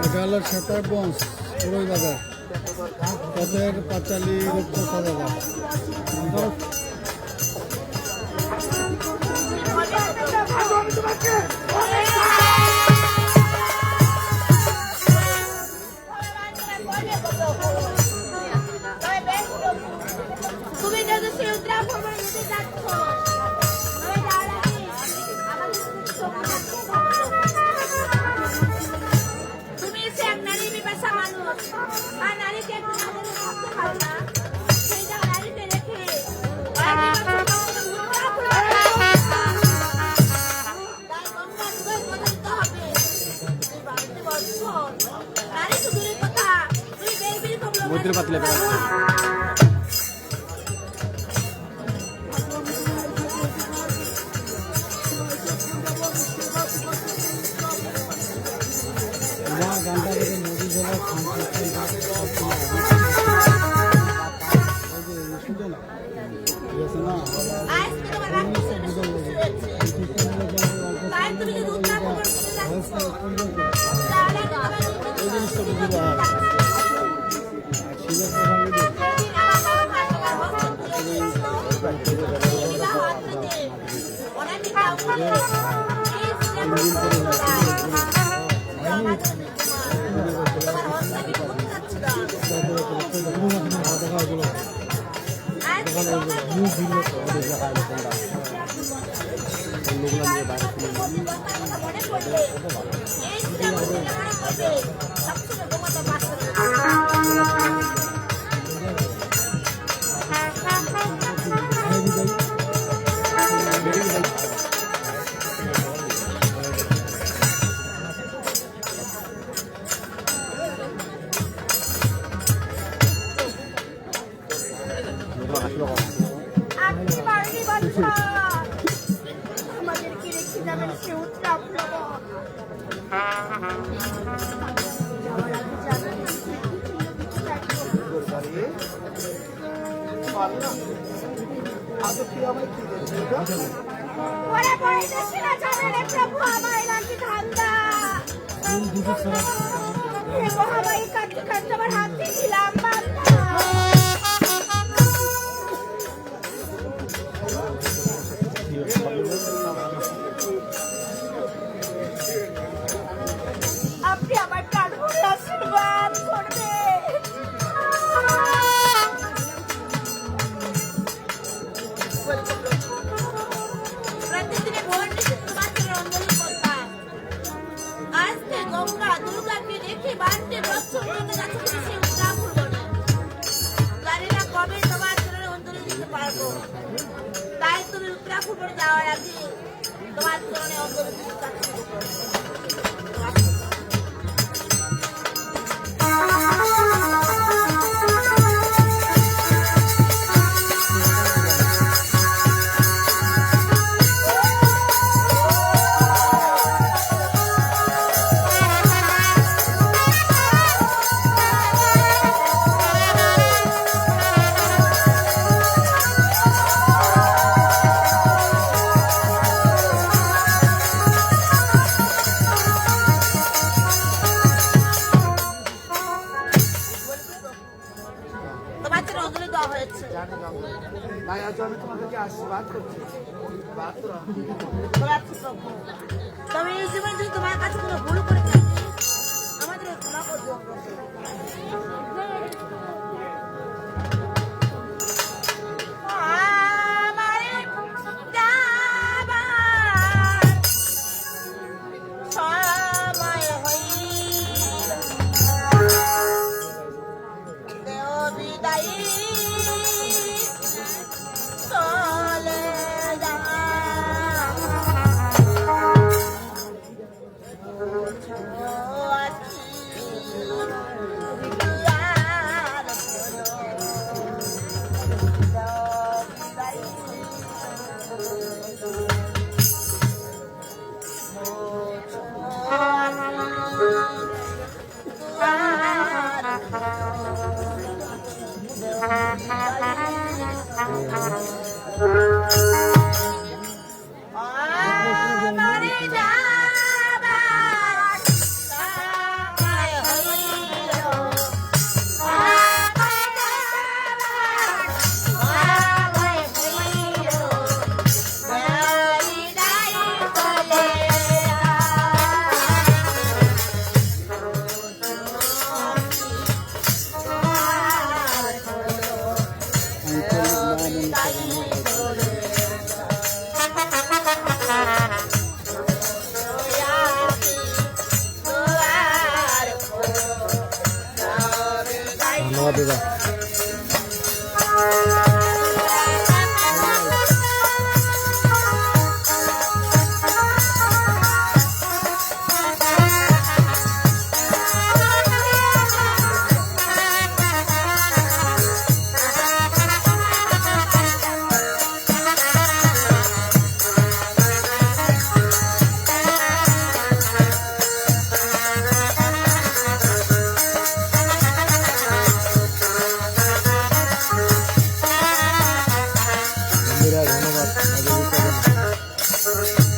এটা হলো সেতারগঞ্জ পুরোই বাজার, পথের পাঁচালী রূপকথা বাজার। তুমি যদি সেই উত্তরা ভ্রমণে যেতে চাচ্ছ, তবে যাওয়ার আগে তুমি সে এক নারী বিপাশা মানুষ, আর নারীকে একটু নারীর ভাবতে পারো না, সেই জায়গা নারীকে রেখে তাই গঙ্গা দুধের কথা দিতে হবে। তুই বাড়িতে বলছ নারী তো দূরের কথা, তুই বের মধ্যে পাতলে গানটা থেকে নদী জেলার আজকে তোমার রাত্রি তাই তুমি যদি উত্তরা ভ্রমণ করতে যাচ্ছ, তাহলে তোমার এই জিনিসটা বুঝতে পারা শিবের প্রসঙ্গে আপনি বাড়ি বাচ্চা আমাদেরকে রেখে যাবেন সে উত্তরা ভ্রমণ। যাওয়ার আগে জানেন না ওরে বইতেছি না জানে রে প্রভু আমায় লাগি ধান্দা। হে মহামায়ী কাটতে কাটতে আমার হাতে দিলাম বান্দা। আপনি আমার প্রাণ ভরে আশীর্বাদ করবেন। প্রতিদিনে ভোর নিশে তোমার জন্য অঞ্জলি করতাম। আজকে গঙ্গা দুর্গাকে রেখে বাড়তে বছর জন্য যাচ্ছে তুমি সেই উত্তরা ভ্রমণে। জানি না কবে তোমার জন্য অঞ্জলি দিতে পারবো, তাই তুমি উত্তরা ভ্রমণে যাওয়ার আগে তোমার জন্য অঞ্জলি দিতে চাচ্ছি। তোমার জন্য অঞ্জলি দেওয়া হয়েছে। তাই আজ আমি তোমাদেরকে আশীর্বাদ করছি। তবে এই জীবনে যদি তোমার কাছে কোনো ভুল করে থাকি আমাদের ক্ষমা করবো। দাদা বন্ধুরা ধন্যবাদ আমাদের বিজ্ঞাপনে।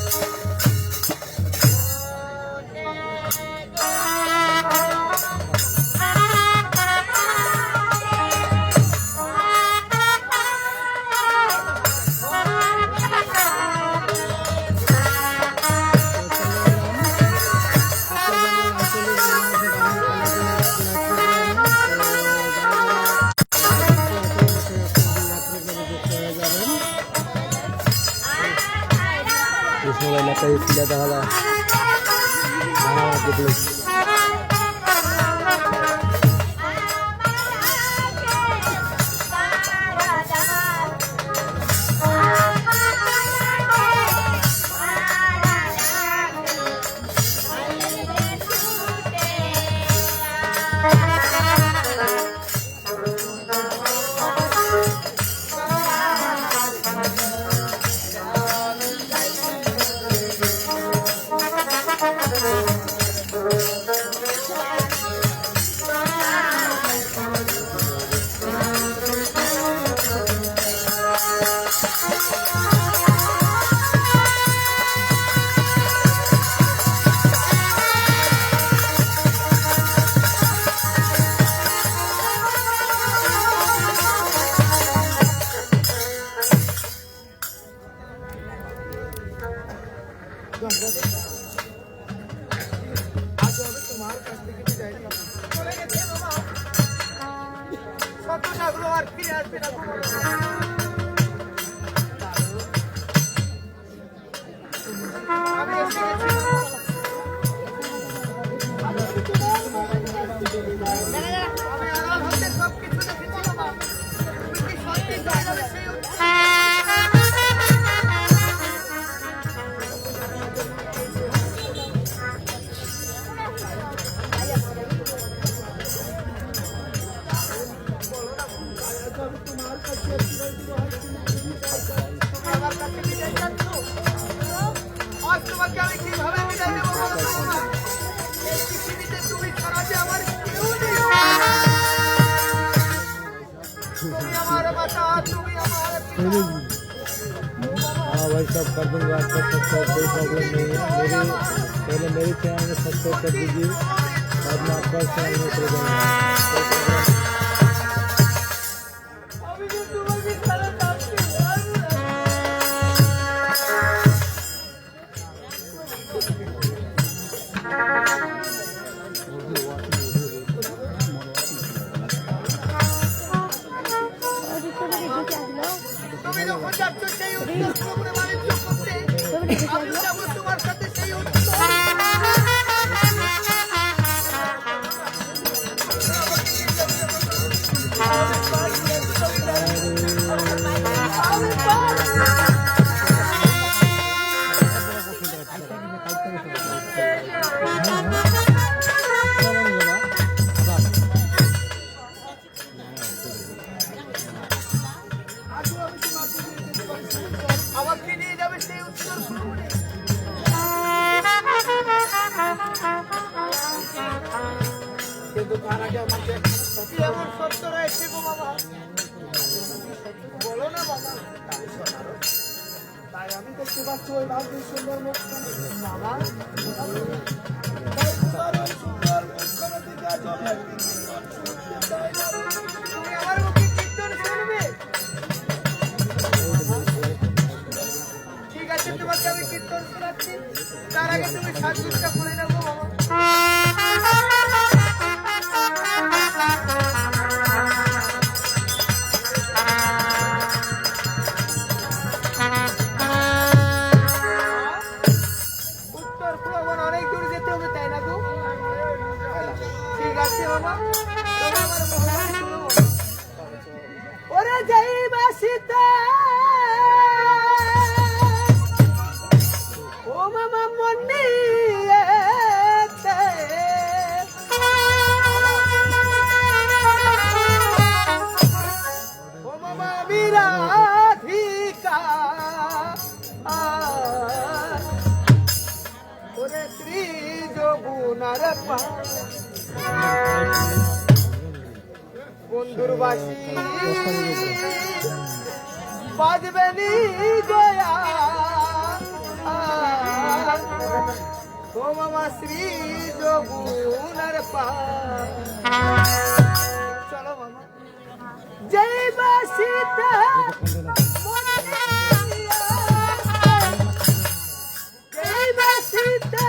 কৃষ্ণগড় এলাকায় ছিল তাহলে দেখলে কতটা আর ফিরে আসবে না আমি এসে গেছি আমি আড়াল হতে সব কিছু দেখেছি বাবা তুমি কি সত্যি চলে যাবে সেই আমার কাছে বিদায় চাচ্ছ আজ তোমাকে আমি কিভাবে বিদায় দেবো বলো তো বাবা? এই পৃথিবীতে তুমি ছাড়া যে আমার কেউ নেই তুমি আমার মাতা তুমি আমার পিতা। हाँ भाई सब कर दूंगा आपका सब्सक्राइब कोई प्रॉब्लम नहीं है पहले मेरी चैनल में सब्सक्राइब कर दीजिए बाद में आपका चैनल में चले जाएंगे আমি যে তোমাকে ছাড়া থাকতে পারবো না। তুমি যখন যাচ্ছ সেই উদ্দেশ্য করে বাণিজ্য করতে আমি যাবো তোমার সাথে সেই উদ্দেশ্য আমাকে নিয়ে যাবে সেই উত্তর ভ্রমণে। কিন্তু তার আগে আমাকে কি এমন সত্য রয়েছে গো বাবা? বলো না বাবা। তাই আমি দেখতে পাচ্ছি ওই ভাবি সুন্দর মুখখানা বাবা তাই তোমার ওই সুন্দর মুখখানা থেকে আজ আমি একটি কীর্তন শুনতে চাই না। তুমি আমার মুখে কীর্তন শুনবে? ঠিক আছে তোমাকে আমি কীর্তন শোনাচ্ছি তার আগে তুমি সাজগোজটা করে নেবো বাবা। উত্তর পূর্ব যেমন অনেক দূর যেতে হবে তাই না গো? ঠিক আছে বাবা, তবে আমার মহল্লা শুনো। ওরে যাই বাসিতে ও মামা মন্নি ও মামা বিরাধিকা ওরে শ্রী যমুনার বন্ধুর বাসী বাজবে নি গয়া ও মামা শ্রী যমুনার চলো মামা জয় বাসিতা জয় বাসিতা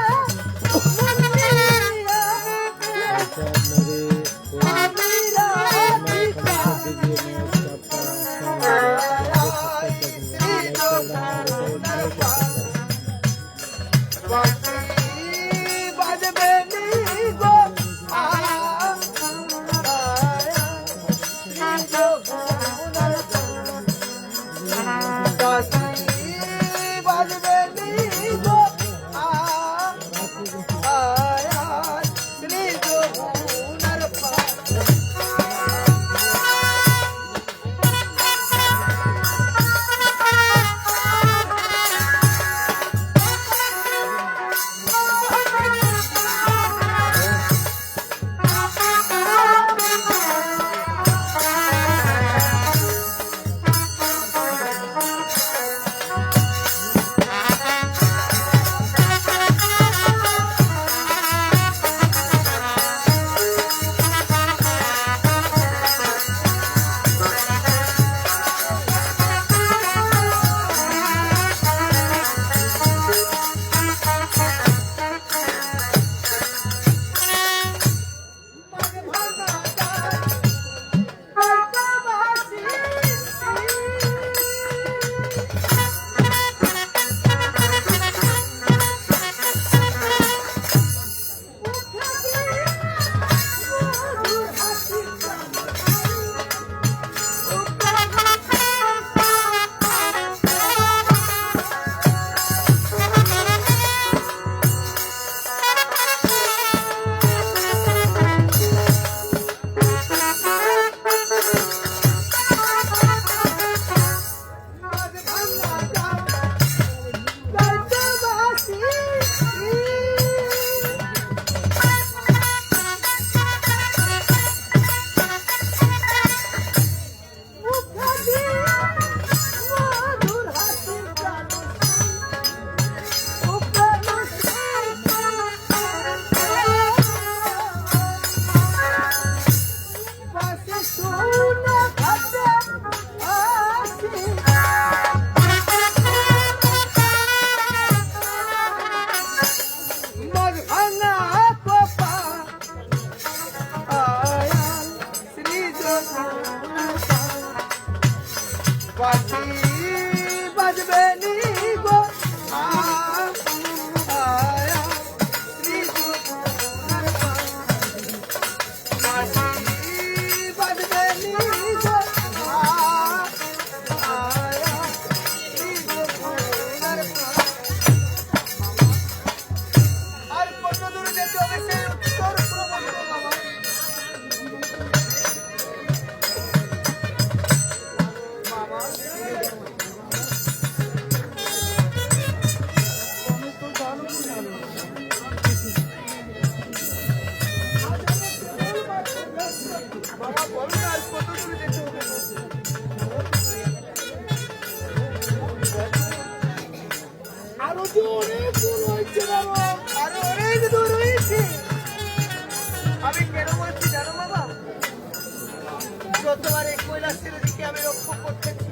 যতবার এই কৈলাসের দিকে আমি লক্ষ্য করতেছি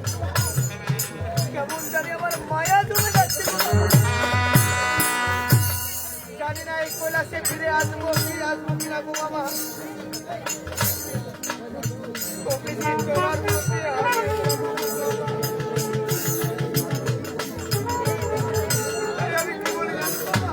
কেমন জানি আমার মায়া জমে যাচ্ছে জানি না এই কৈলাসে ফিরে আসবো কিনা গো বাবা তোমার প্রতি আমি কি বলে যাচ্ছি বাবা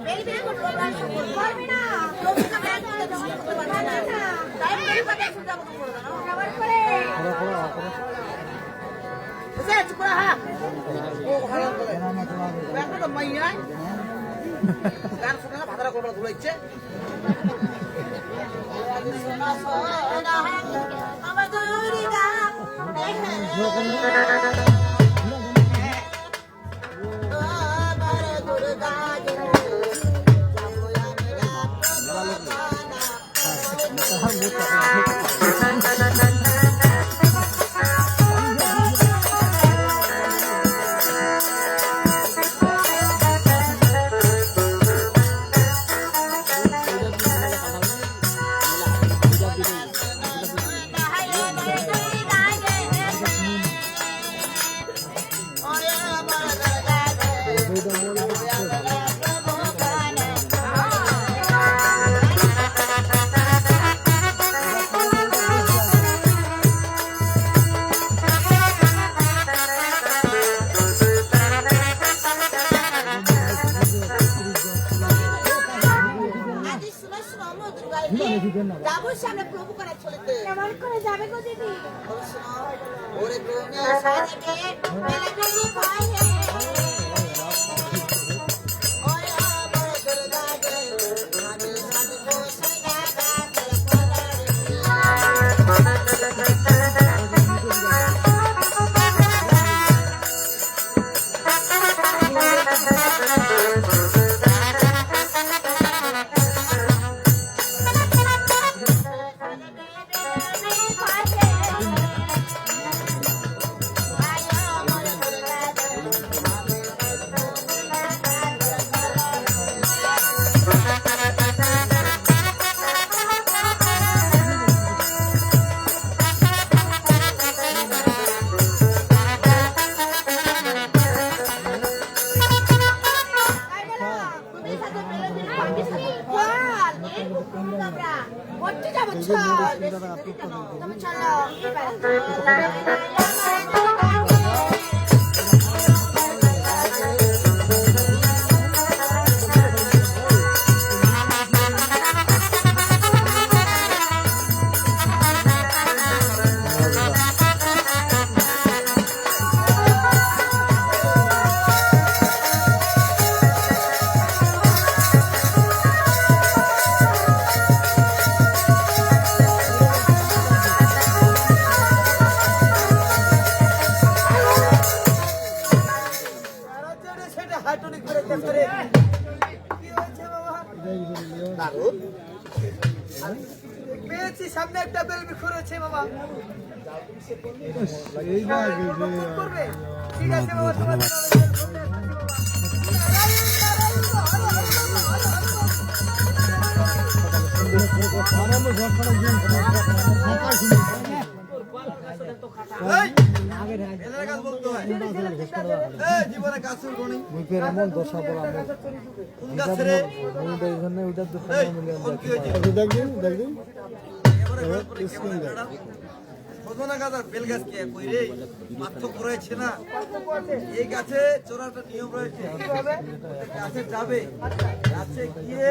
বেরি বেরি করতে পারবে না প্রোগ্রাম ব্যাগ করতে পারবে না তাই বেরি কথা শুনতে হবে না আবার করে বুঝে চুপড়া হা ও ভালো করে ব্যাগটা তো মাইয়া গান শুনে না ভাতরা কোটা ধুলাইছে আমার দৌড়ি গা যাবো সামনে প্রভু করা চলেতে কেমন করে যাবে গো দিদি ওরে তুমি সাজবে মেলে বেরি কয় ওরে আমার দুর্গা গে আমি সাজবো সদা তুমি চলো হাঁটুনি করে কেসরে কি হয়েছে বাবা দাদু পেয়েছি সামনে একটা বেল বিখুরেছে বাবা এই না করবে ঠিক আছে বাবা তোমার জীবনে কাজ শুরু করি মুখের এমন দশা পড়া কোন গাছ রে এখানে ওইটা তো দেখদিন দেখদিন সজনা গাছ আর বেল গাছ কে কই রে পার্থক্য রয়েছে না এই গাছে চোরাটা নিয়ম রয়েছে গাছে যাবে গাছে গিয়ে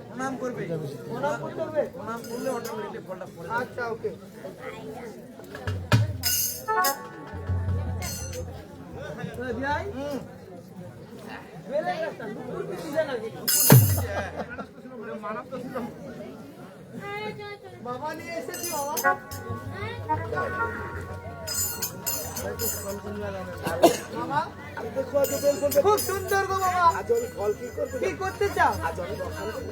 প্রণাম করবে প্রণাম করলে অটোমেটিকলি ফলটা পড়ে যাবে। আচ্ছা ওকে ভাই বেলে রাস্তা দুপুর কি জানা বাবা নিয়ে এসেছি বাবা বাবা খুব সুন্দর গো বাবা কি করতে চাও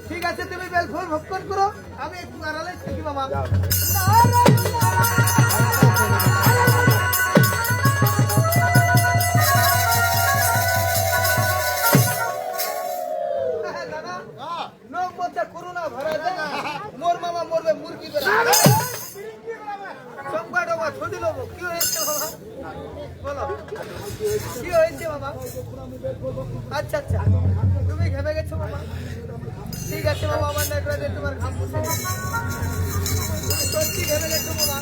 ঠিক আছে তুমি বেল ফুল ভক্ষণ করো আমি একটু আড়ালে থাকি বাবা দাদা লোক বলছে করোনা ভরা যায় মোর মামা মরবে মুরগি বেড়া সংবাদ বাবা ছোটি লোক কি হয়েছে বাবা বলো কি হয়েছে বাবা আচ্ছা আচ্ছা তুমি ঘেমে গেছো বাবা ঠিক আছে বাবা আমার নেকড়া দিয়ে তোমার ঘাম মুছে সত্যি ঘেমে গেছো বাবা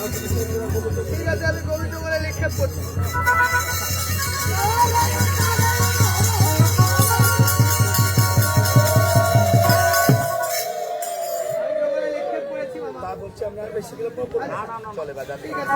ঠিক আছে, আমি গভীর জঙ্গলে নিক্ষেপ করছি। আমি জঙ্গলে নিক্ষেপ করেছি মামা। বলছি আমরা আর বেশি বিলম্ব করবো না। চলে বাজার ঠিক আছে।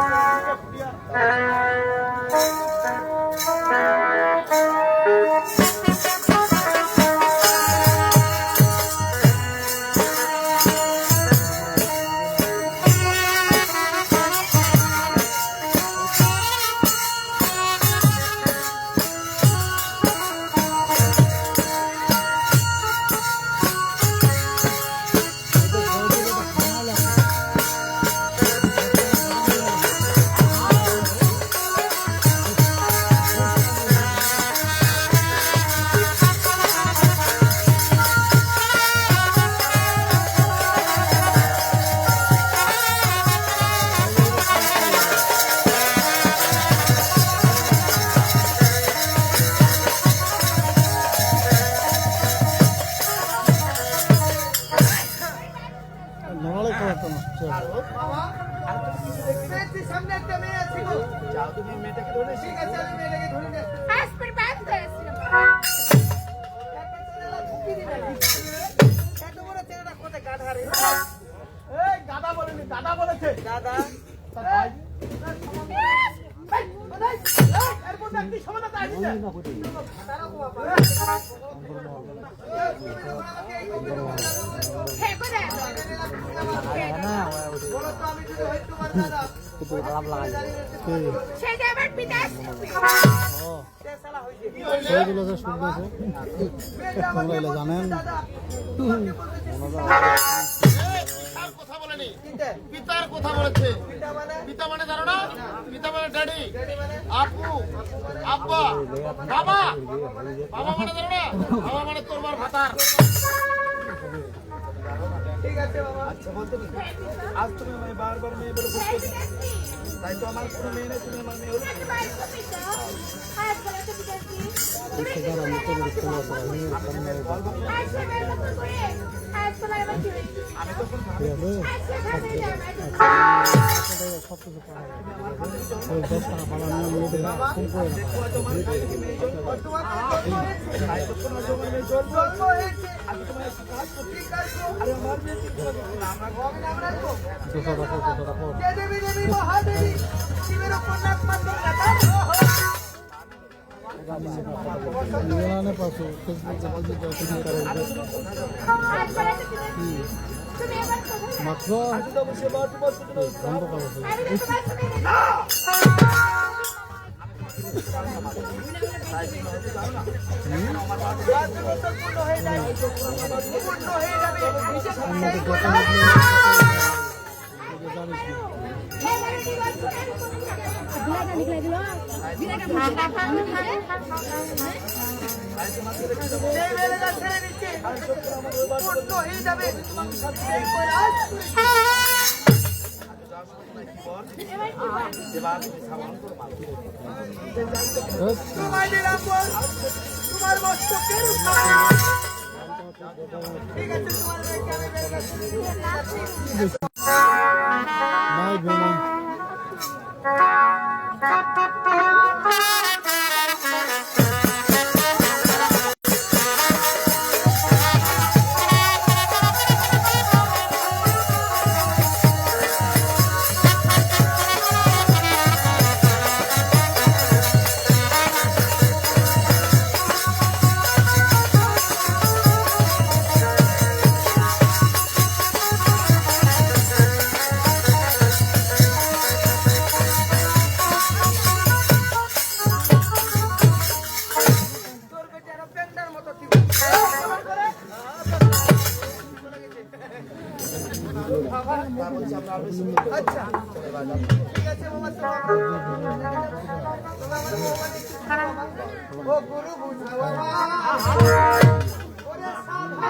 লড়াই করা তো না মামা, দেখছি সামনে একটা মেয়ে আছে গো। যাও তুমি মেয়েটাকে ধরে ঠিক আছে, আমি মেয়েটাকে ধরে নিয়ে আসছি। হাসপাতাল বাস করেছিলাম একটা ছেলেরা ঢুকিয়ে দিবে। এত বড় ছেলেরা কোথায় গাধা রে? এই দাদা বলেনি, দাদা বলেছে। দাদা, তার ভাই। এই, কোথায়? এর মধ্যে একটি সমাধান আসছে। দাঁড়াও বাবা। আমাকে এই গভীর জঙ্গলে হে করে বলো তো, আমি যদি হই তোমার দাদা, সেটা আমার পিতা সে শালা হইছে। সেইগুলো যে শুনতেছে মেয়েটা আমাকে তোমরা জানেন দাদা, তোমাকে বলতেছে এই, পিতার কথা বলেনি, কিনতে। পিতার কথা বলেছে। পিতা মানে? পিতা মানে জানো না? পিতা মানে ড্যাডি, ড্যাডি মানে? আপু, আব্বা, বাবা। বাবা মানে জানো না? বাবা মানে তোমার ভাতার। ঠিক আছে বাবা। আজ তুমি আমায় বারবার মেয়ে বলে বুঝতে তাই তো আমার কোনো মেয়ে নেই, তুমি আমার মেয়ে হলো। সব কিছু পাওয়া যায় ওই 10 টাকা পালা নিয়ে মেয়েদের ফোন করে না জন্ম হয়েছে। ঠিক আছে। জয় দেবী দেবী মহাদেবী, শিবের ওপর নাক মাত্র কাটা। ইরানে পাশে ফেসবুকে বলছে যে তুমি করে মাত্র বন্ধ করেছে পূর্ণ হয়ে যাবে। পূর্ণ হয়ে যাবে। আমাদের দোকান জানিস না সেই বেলাটা ছেড়ে দিচ্ছে। পূর্ণ হয়ে যাবে। সেই কৈলাস। তোমায় দিলাম বল, তোমার মস্তকের উপর। ঠিক আছে, তোমার মেয়েকে আমি বের করছি। নাই বোনা তোর বেটে আরো পেন্টার মতো ছিল। আচ্ছা, ঠিক আছে বাবা, ও গুরু বুঝা বাবা। ওরে সামনে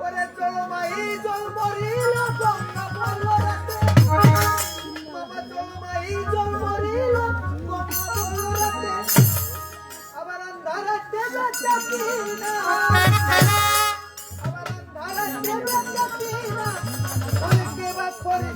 ওরে চলো মাই জল মরিল গঙ্গা বলল রাতে। বাবা চলো মাই জল মরিল গঙ্গা বলল রাতে। আবার আন্ধারাতে বাঁচাবি না, আবার আন্ধারাতে বাঁচাবি না। করে